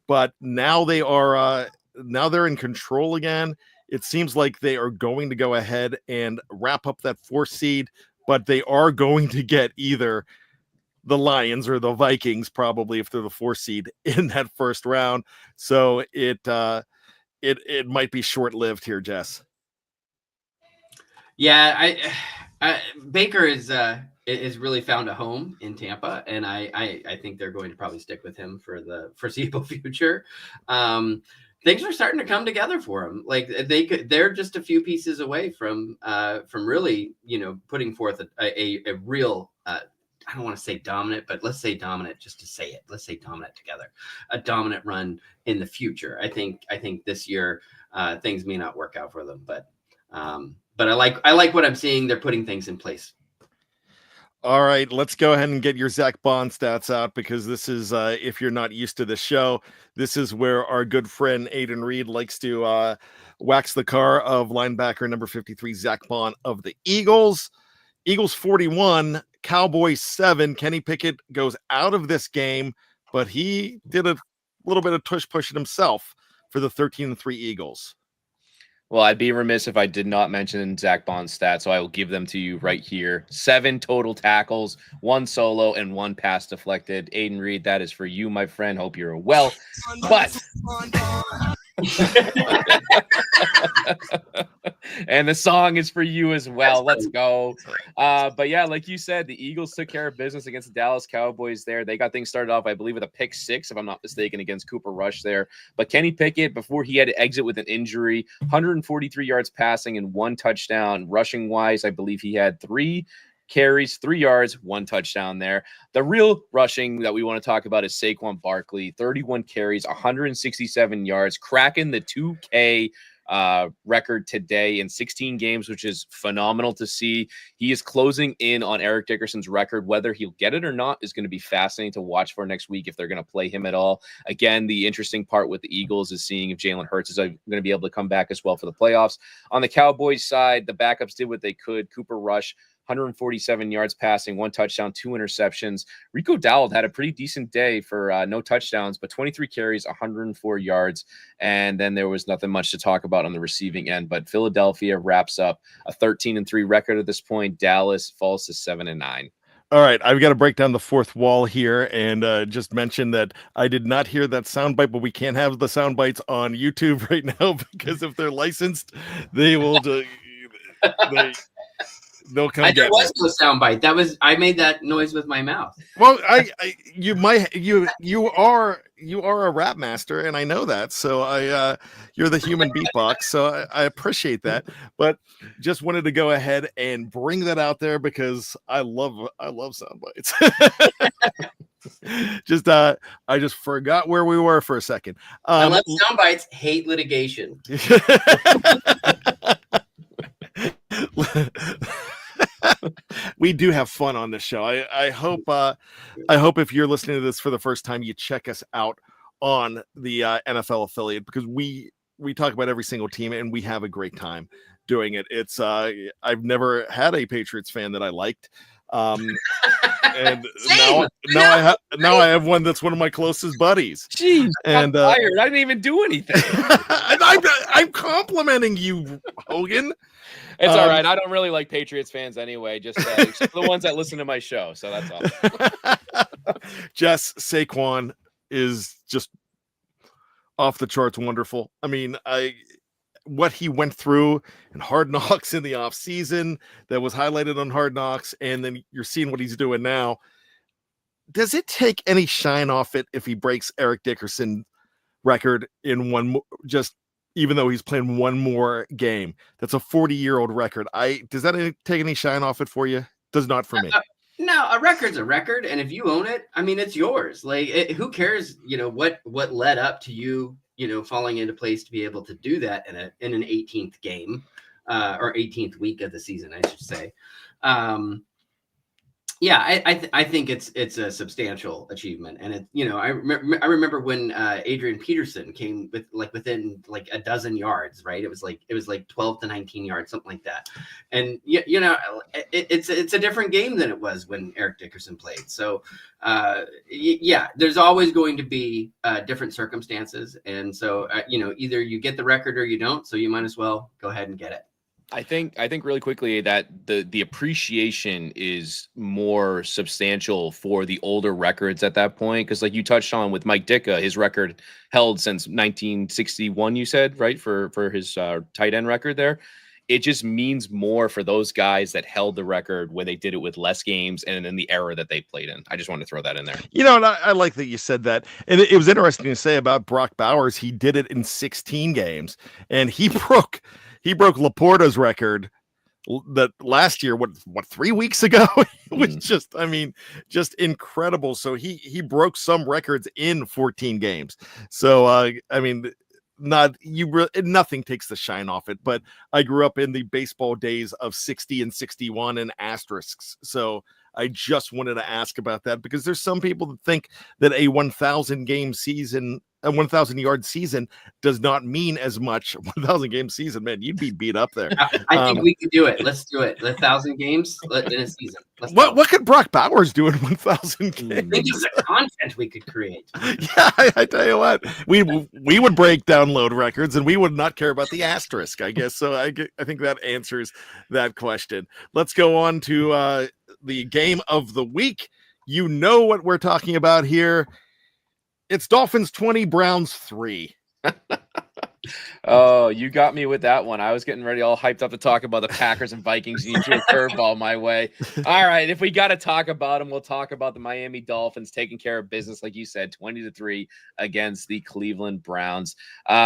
but now they are, now they're in control again. It seems like they are going to go ahead and wrap up that 4th seed, but they are going to get either the Lions or the Vikings, probably if they're the 4th seed in that first round. So it might be short-lived here, Jess. Yeah, Baker is really found a home in Tampa, and I think they're going to probably stick with him for the foreseeable future. Things are starting to come together for him. Like they're just a few pieces away from really, putting forth a real, I don't want to say dominant, but let's say dominant just to say it. Let's say dominant together. A dominant run in the future. I think this year things may not work out for them, but I like what I'm seeing. They're putting things in place. All right, let's go ahead and get your Zach Bond stats out, because this is, if you're not used to the show, this is where our good friend Aidan Reed likes to wax the car of linebacker number 53, Zach Bond of the Eagles. Eagles 41, Cowboys 7. Kenny Pickett goes out of this game, but he did a little bit of tush pushing himself for the 13-3 Eagles. Well, I'd be remiss if I did not mention Zach Bond's stats, so I will give them to you right here. 7 total tackles, 1 solo, and 1 pass deflected. Aidan Reed, that is for you, my friend. Hope you're well. But and the song is for you as well. Let's go. But yeah, like you said, the Eagles took care of business against the Dallas Cowboys there. They got things started off, I believe, with a pick 6, if I'm not mistaken, against Cooper Rush there. But Kenny Pickett, before he had to exit with an injury, 143 yards passing and 1 touchdown. Rushing wise, I believe he had 3 carries, 3 yards, 1 touchdown there. The real rushing that we want to talk about is Saquon Barkley, 31 carries, 167 yards, cracking the 2K record today in 16 games, which is phenomenal to see. He is closing in on Eric Dickerson's record. Whether he'll get it or not is going to be fascinating to watch for next week if they're going to play him at all. Again, the interesting part with the Eagles is seeing if Jalen Hurts is going to be able to come back as well for the playoffs. On the Cowboys side, the backups did what they could. Cooper Rush, 147 yards passing, 1 touchdown, 2 interceptions. Rico Dowd had a pretty decent day for no touchdowns, but 23 carries, 104 yards. And then there was nothing much to talk about on the receiving end. But Philadelphia wraps up a 13-3 record at this point. Dallas falls to 7-9. All right, I've got to break down the fourth wall here and just mention that I did not hear that soundbite, but we can't have the sound bites on YouTube right now because if they're licensed, they will. They'll come. There was no soundbite. I made that noise with my mouth. Well, you are a rap master, and I know that. So you're the human beatbox. So I appreciate that. But just wanted to go ahead and bring that out there because I love sound bites. I just forgot where we were for a second. I love sound bites. Hate litigation. We do have fun on this show. I hope if you're listening to this for the first time, you check us out on the NFL affiliate because we talk about every single team and we have a great time doing it. It's I've never had a Patriots fan that I liked. And now I have one that's one of my closest buddies. Jeez, and fired. I didn't even do anything. I'm complimenting you, Hogan. It's all right. I don't really like Patriots fans anyway. Just the ones that listen to my show. So that's all. Jess, Saquon is just off the charts wonderful. I mean, what he went through in Hard Knocks in the off season that was highlighted on Hard Knocks, and then you're seeing what he's doing now. Does it take any shine off it if he breaks Eric Dickerson's record in even though he's playing one more game? That's a 40-year-old record. Does that take any shine off it for you? Does not for me. No, a record's a record, and if you own it, I mean, it's yours. Like, who cares? What led up to you falling into place to be able to do that in an 18th game, or 18th week of the season, I should say. Yeah, I think it's a substantial achievement, and I remember when Adrian Peterson came within a dozen yards, right? It was like 12 to 19 yards, something like that, and it's a different game than it was when Eric Dickerson played. So there's always going to be different circumstances, and so either you get the record or you don't. So you might as well go ahead and get it. I think really quickly that the appreciation is more substantial for the older records at that point. Cause like you touched on with Mike Ditka, his record held since 1961, you said, right? For his tight end record there. It just means more for those guys that held the record when they did it with less games and in the era that they played in. I just want to throw that in there. And I like that you said that. And it was interesting to say about Brock Bowers. He did it in 16 games and he broke Laporta's record that last year, what 3 weeks ago? It was just incredible. So he broke some records in 14 games. So, nothing takes the shine off it, but I grew up in the baseball days of 60 and 61 and asterisks. So I just wanted to ask about that because there's some people that think that a 1,000 game season, a 1,000-yard season does not mean as much. 1,000 game season, man, you'd be beat up there. I think we could do it. Let's do it. 1,000 games in a season. What could Brock Bowers do in 1,000 games? I think it's the content we could create. Yeah, I tell you what, we would break download records and we would not care about the asterisk, I guess. So I think that answers that question. Let's go on to the game of the week. You know what we're talking about here. It's Dolphins 20, Browns 3. Oh, you got me with that one. I was getting ready all hyped up to talk about the Packers and Vikings. You threw a curveball my way. All right, if we got to talk about them, we'll talk about the Miami Dolphins taking care of business, like you said, 20-3 against the Cleveland Browns.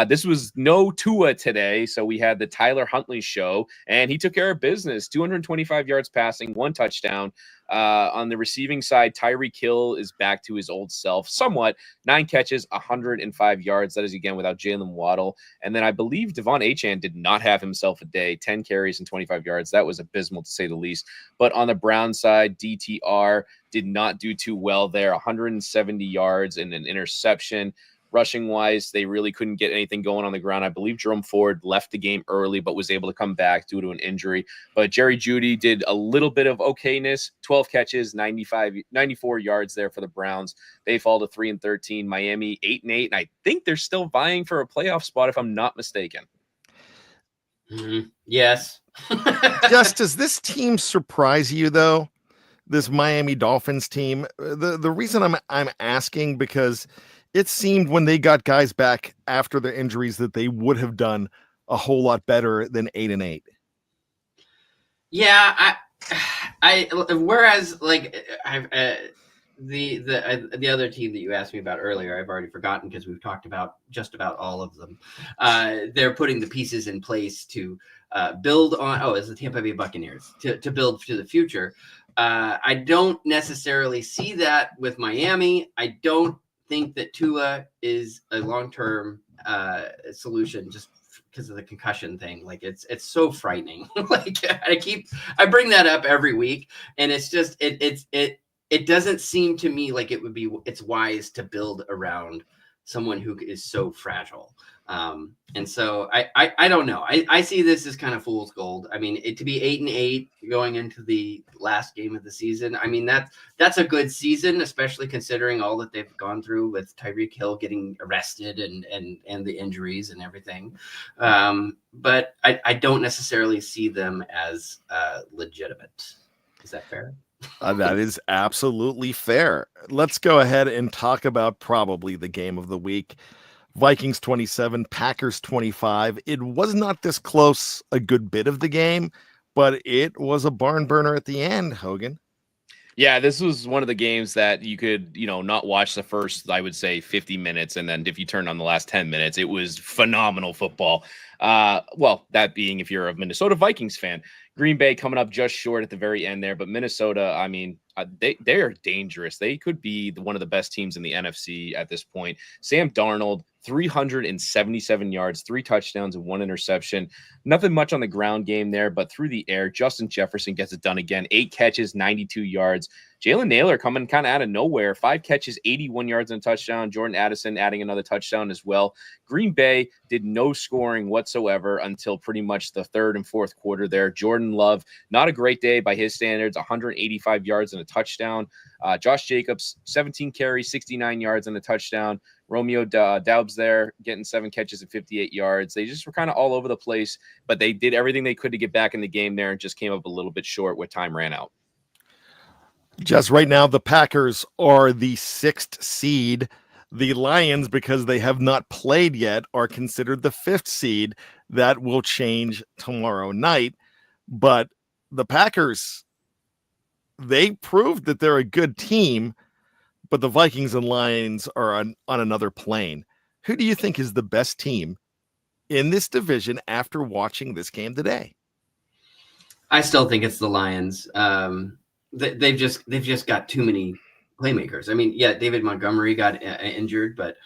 This was no Tua today, so we had the Tyler Huntley show, and he took care of business. 225 yards passing, 1 touchdown. On the receiving side, Tyreek Hill is back to his old self somewhat. 9 catches, 105 yards. That is, again, without Jalen Waddle. And then I believe Devon Achane did not have himself a day, 10 carries and 25 yards. That was abysmal, to say the least. But on the Brown side, DTR did not do too well there. 170 yards and an interception. Rushing wise, they really couldn't get anything going on the ground. I believe Jerome Ford left the game early, but was able to come back due to an injury. But Jerry Jeudy did a little bit of okayness, 12 catches, 94 yards there for the Browns. They fall to 3-13. Miami 8-8, and I think they're still vying for a playoff spot, if I'm not mistaken. Yes. Just does this team surprise you though? This Miami Dolphins team. The reason I'm asking, because it seemed when they got guys back after their injuries that they would have done a whole lot better than 8-8. Yeah, I whereas like I've the other team that you asked me about earlier, I've already forgotten because we've talked about just about all of them. They're putting the pieces in place to build on. Oh, it's the Tampa Bay Buccaneers to build to the future. I don't necessarily see that with Miami. I don't think that Tua is a long-term solution just because of the concussion thing. Like it's so frightening. Like I bring that up every week, and it's just it doesn't seem to me like it's wise to build around someone who is so fragile. And so I don't know. I see this as kind of fool's gold. I mean, to be 8-8 going into the last game of the season, I mean, that's a good season, especially considering all that they've gone through with Tyreek Hill getting arrested and the injuries and everything. But I don't necessarily see them as legitimate. Is that fair? That is absolutely fair. Let's go ahead and talk about probably the game of the week. Vikings 27, Packers 25. It was not this close a good bit of the game, but it was a barn burner at the end, Hogan. Yeah, this was one of the games that you could, not watch the first, I would say, 50 minutes. And then if you turned on the last 10 minutes, it was phenomenal football. Well, that being if you're a Minnesota Vikings fan. Green Bay coming up just short at the very end there. But Minnesota, I mean, they are dangerous. They could be one of the best teams in the NFC at this point. Sam Darnold, 377 yards, 3 touchdowns, and 1 interception. Nothing much on the ground game there, but through the air, Justin Jefferson gets it done again. 8 catches, 92 yards. Jalen Naylor coming kind of out of nowhere. 5 catches, 81 yards and a touchdown. Jordan Addison adding another touchdown as well. Green Bay did no scoring whatsoever until pretty much the third and fourth quarter there. Jordan Love, not a great day by his standards, 185 yards and a touchdown. Josh Jacobs, 17 carries, 69 yards and a touchdown. Romeo Doubs there getting 7 catches and 58 yards. They just were kind of all over the place, but they did everything they could to get back in the game there and just came up a little bit short when time ran out. Just right now, the Packers are the 6th seed. The Lions, because they have not played yet, are considered the 5th seed. That will change tomorrow night. But the Packers, they proved that they're a good team, but the Vikings and Lions are on another plane. Who do you think is the best team in this division after watching this game today? I still think it's the Lions. They've just got too many playmakers. I mean, yeah, David Montgomery got injured, but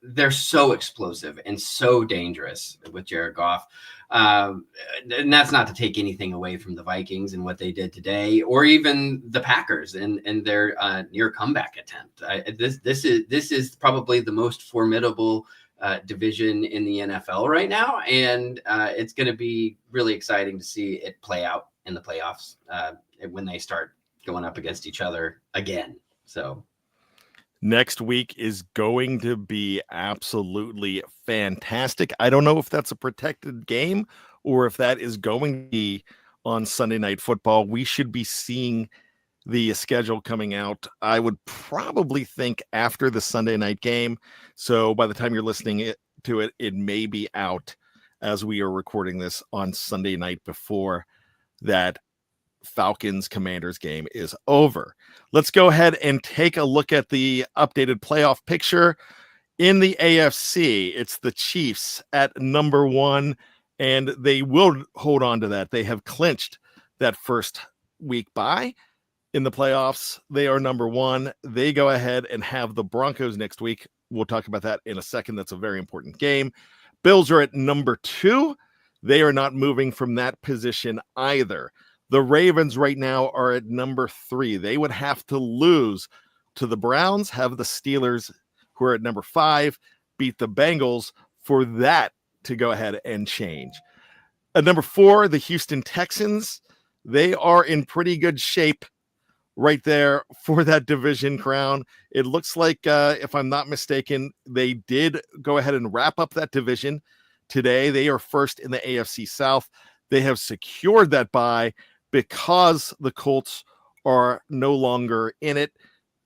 they're so explosive and so dangerous with Jared Goff. And that's not to take anything away from the Vikings and what they did today, or even the Packers and their near comeback attempt. This is probably the most formidable division in the NFL right now, and it's going to be really exciting to see it play out in the playoffs when they start going up against each other again. So next week is going to be absolutely fantastic. I don't know if that's a protected game or if that is going to be on Sunday Night Football. We should be seeing the schedule coming out, I would probably think, after the Sunday night game. So by the time you're listening to it, it may be out as we are recording this on Sunday night before that Falcons Commanders game is over. Let's go ahead and take a look at the updated playoff picture. In the AFC, it's the Chiefs at number 1, and they will hold on to that. They have clinched that first week bye in the playoffs. They are number 1. They go ahead and have the Broncos next week. We'll talk about that in a second. That's a very important game. Bills are at number 2. They are not moving from that position either. The Ravens right now are at number 3. They would have to lose to the Browns, have the Steelers who are at number 5, beat the Bengals for that to go ahead and change. At number 4, the Houston Texans, they are in pretty good shape right there for that division crown. It looks like, if I'm not mistaken, they did go ahead and wrap up that division today. They are first in the AFC South. They have secured that bye because the Colts are no longer in it.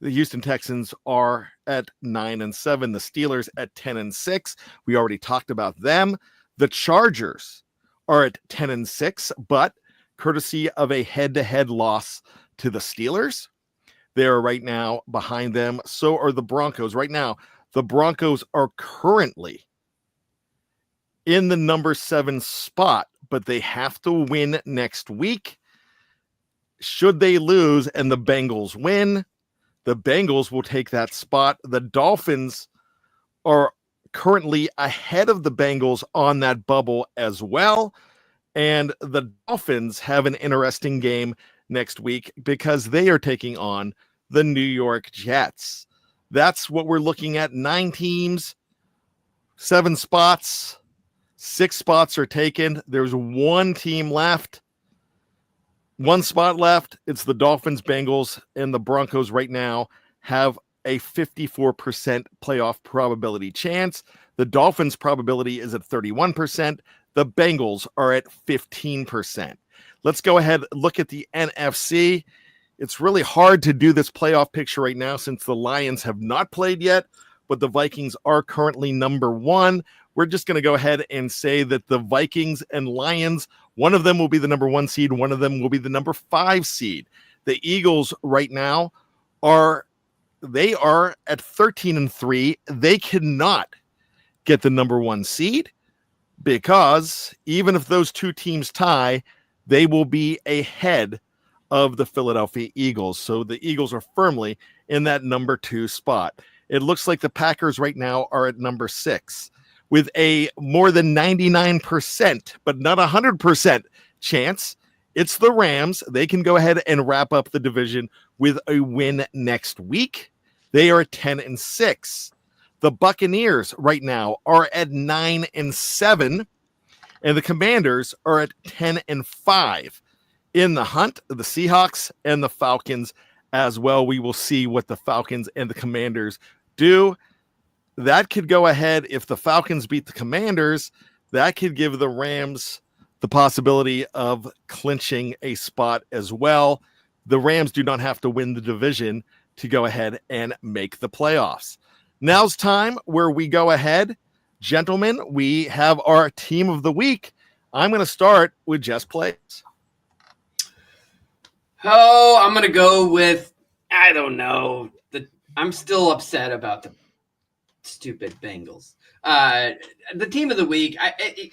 The Houston Texans are at 9-7. The Steelers at 10-6. We already talked about them. The Chargers are at 10-6, but courtesy of a head-to-head loss to the Steelers, they are right now behind them. So are the Broncos. Right now, the Broncos are currently in the number 7 spot, but they have to win next week. Should they lose and the Bengals win, the Bengals will take that spot. The Dolphins are currently ahead of the Bengals on that bubble as well. And the Dolphins have an interesting game next week because they are taking on the New York Jets. That's what we're looking at. 9 teams, 7 spots, 6 spots are taken. There's 1 team left. 1 spot left. It's the Dolphins, Bengals, and the Broncos right now have a 54% playoff probability chance. The Dolphins' probability is at 31%. The Bengals are at 15%. Let's go ahead and look at the NFC. It's really hard to do this playoff picture right now since the Lions have not played yet, but the Vikings are currently number 1. We're just going to go ahead and say that the Vikings and Lions, one of them will be the number 1 seed, one of them will be the number 5 seed. The Eagles right now are at 13-3. They cannot get the number 1 seed because even if those 2 teams tie, they will be ahead of the Philadelphia Eagles. So the Eagles are firmly in that number 2 spot. It looks like the Packers right now are at number 6 with a more than 99%, but not 100% chance. It's the Rams. They can go ahead and wrap up the division with a win next week. They are at 10-6. The Buccaneers right now are at 9-7, and the Commanders are at 10-5. In the hunt, the Seahawks and the Falcons as well. We will see what the Falcons and the Commanders do. That could go ahead. If the Falcons beat the Commanders, that could give the Rams the possibility of clinching a spot as well. The Rams do not have to win the division to go ahead and make the playoffs. Now's time where we go ahead. Gentlemen, we have our team of the week. I'm going to start with Jess Place. Oh, I'm going to go with, I don't know. I'm still upset about the stupid Bengals. The team of the week,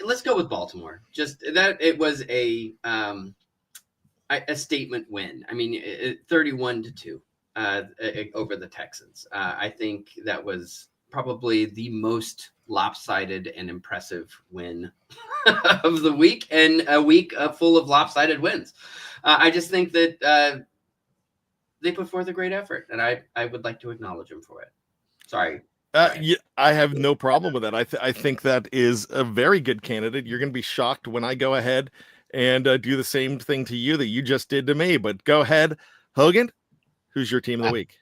let's go with Baltimore. Just that it was a statement win. I mean, 31-2 over the Texans. I think that was probably the most lopsided and impressive win of the week, and a week full of lopsided wins. I just think that they put forth a great effort, and I would like to acknowledge them for it. Sorry. Yeah, I have no problem with that. I think that is a very good candidate. You're going to be shocked when I go ahead and do the same thing to you that you just did to me. But go ahead, Hogan. Who's your team of the week?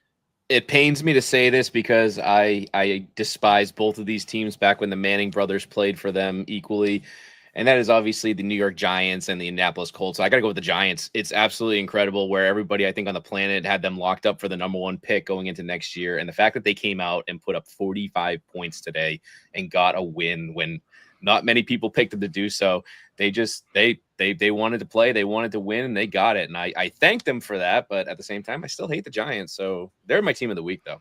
It pains me to say this because I despise both of these teams back when the Manning brothers played for them equally. And that is obviously the New York Giants and the Indianapolis Colts. So I got to go with the Giants. It's absolutely incredible where everybody, I think, on the planet had them locked up for the number 1 pick going into next year. And the fact that they came out and put up 45 points today and got a win when not many people picked them to do so. They wanted to play. They wanted to win, and they got it. And I thank them for that. But at the same time, I still hate the Giants. So they're my team of the week, though.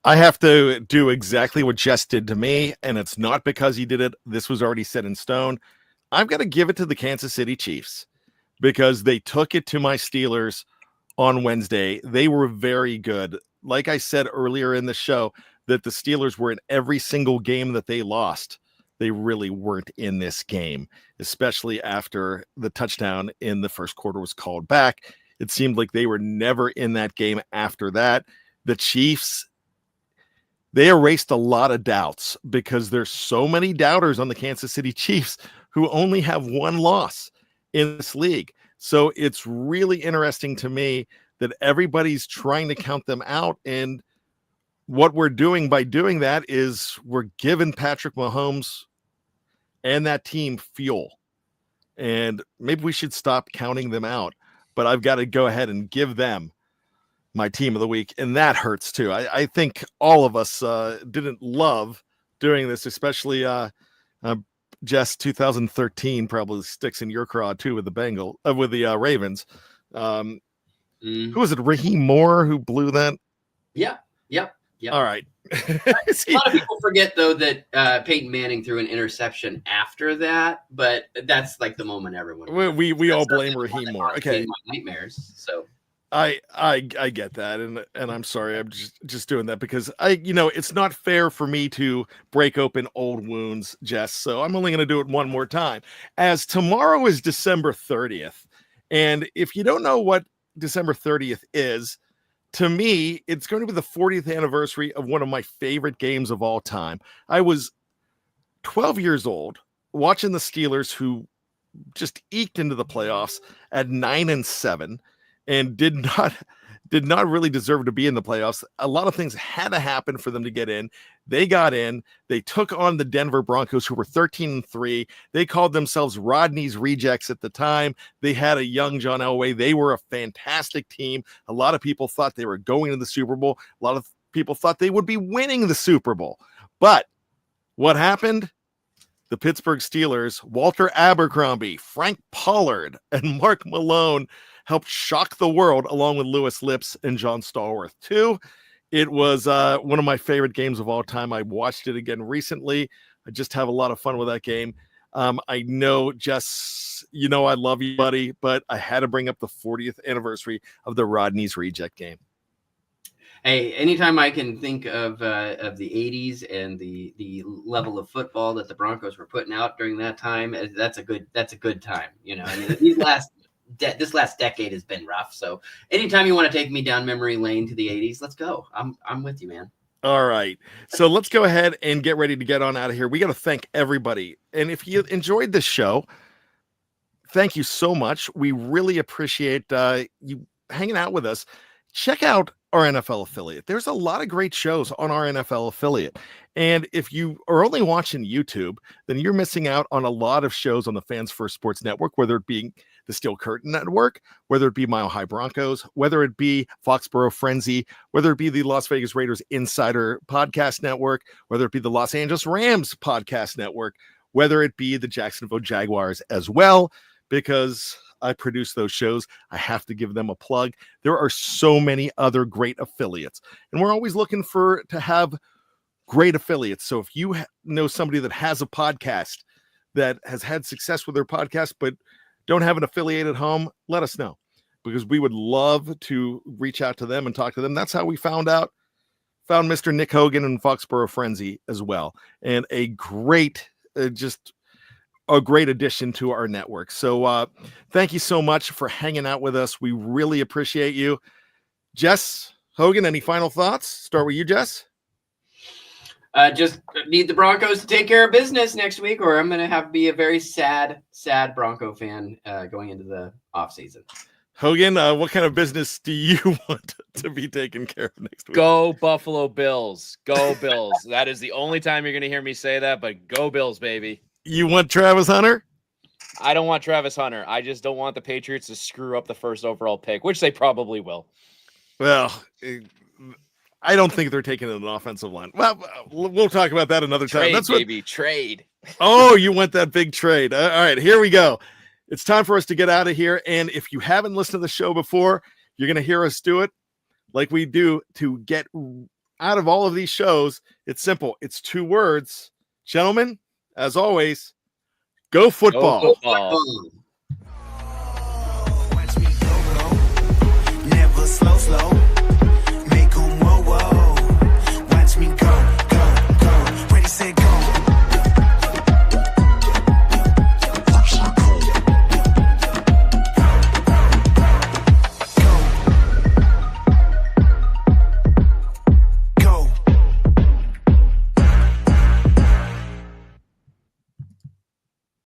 I have to do exactly what Jess did to me, and it's not because he did it. This was already set in stone. I've got to give it to the Kansas City Chiefs because they took it to my Steelers on Wednesday. They were very good. Like I said earlier in the show, that the Steelers were in every single game that they lost. They really weren't in this game, especially after the touchdown in the first quarter was called back. It seemed like they were never in that game after that. The Chiefs, they erased a lot of doubts because there's so many doubters on the Kansas City Chiefs who only have one loss in this league. So it's really interesting to me that everybody's trying to count them out. And what we're doing by doing that is we're giving Patrick Mahomes and that team fuel. And maybe we should stop counting them out. But I've got to go ahead and give them my team of the week. And that hurts too. I think all of us didn't love doing this, especially Jess, 2013 probably sticks in your craw too with the Ravens. Who was it? Raheem Moore who blew that? Yep. All right. A lot of people forget though that Peyton Manning threw an interception after that, but that's like the moment everyone. We all blame Raheem Moore. Okay. Nightmares. So I get that, and I'm sorry, I'm just doing that because it's not fair for me to break open old wounds, Jess. So I'm only going to do it one more time. As tomorrow is December 30th, and if you don't know what December 30th is, to me, it's going to be the 40th anniversary of one of my favorite games of all time. I was 12 years old watching the Steelers, who just eked into the playoffs at 9-7. And did not really deserve to be in the playoffs. A lot of things had to happen for them to get in. They got in. They took on the Denver Broncos, who were 13-3. They called themselves Rodney's Rejects at the time. They had a young John Elway. They were a fantastic team. A lot of people thought they were going to the Super Bowl. A lot of people thought they would be winning the Super Bowl. But what happened? The Pittsburgh Steelers, Walter Abercrombie, Frank Pollard, and Mark Malone helped shock the world, along with Lewis Lips and John Stallworth too. It was one of my favorite games of all time. I watched it again recently. I just have a lot of fun with that game. I know, Jess, I love you, buddy, but I had to bring up the 40th anniversary of the Rodney's Reject game. Hey, anytime I can think of the 80s and the level of football that the Broncos were putting out during that time, that's a good time. I mean, this last decade has been rough. So anytime you want to take me down memory lane to the 80s, let's go. I'm with you, man. All right. So let's go ahead and get ready to get on out of here. We got to thank everybody. And if you enjoyed this show, thank you so much. We really appreciate you hanging out with us. Check out our NFL affiliate. There's a lot of great shows on our NFL affiliate. And if you are only watching YouTube, then you're missing out on a lot of shows on the Fans First Sports Network, whether it be the Steel Curtain Network, whether it be Mile High Broncos, whether it be Foxboro Frenzy, whether it be the Las Vegas Raiders Insider Podcast Network, whether it be the Los Angeles Rams Podcast Network, whether it be the Jacksonville Jaguars as well, because I produce those shows. I have to give them a plug. There are so many other great affiliates, and we're always looking to have great affiliates. So if you know somebody that has a podcast that has had success with their podcast, but don't have an affiliate at home, let us know, because we would love to reach out to them and talk to them. That's how we found Mr. Nick Hogan and Foxboro Frenzy as well. And a great, just a great addition to our network. So thank you so much for hanging out with us. We really appreciate you. Jess, Hogan, any final thoughts? Start with you, Jess. Just need the Broncos to take care of business next week, or I'm going to be a very sad Bronco fan going into the offseason. Hogan, what kind of business do you want to be taken care of next week? Go Buffalo Bills. Go Bills. That is the only time you're going to hear me say that, but go Bills, baby. You want Travis Hunter? I don't want Travis Hunter. I just don't want the Patriots to screw up the first overall pick, which they probably will. Well, I don't think they're taking an offensive line. Well, we'll talk about that another time. Trade, baby. Trade. Oh, you want that big trade. All right, here we go. It's time for us to get out of here. And if you haven't listened to the show before, you're going to hear us do it like we do to get out of all of these shows. It's simple. It's 2 words. Gentlemen, as always, go football. Go football.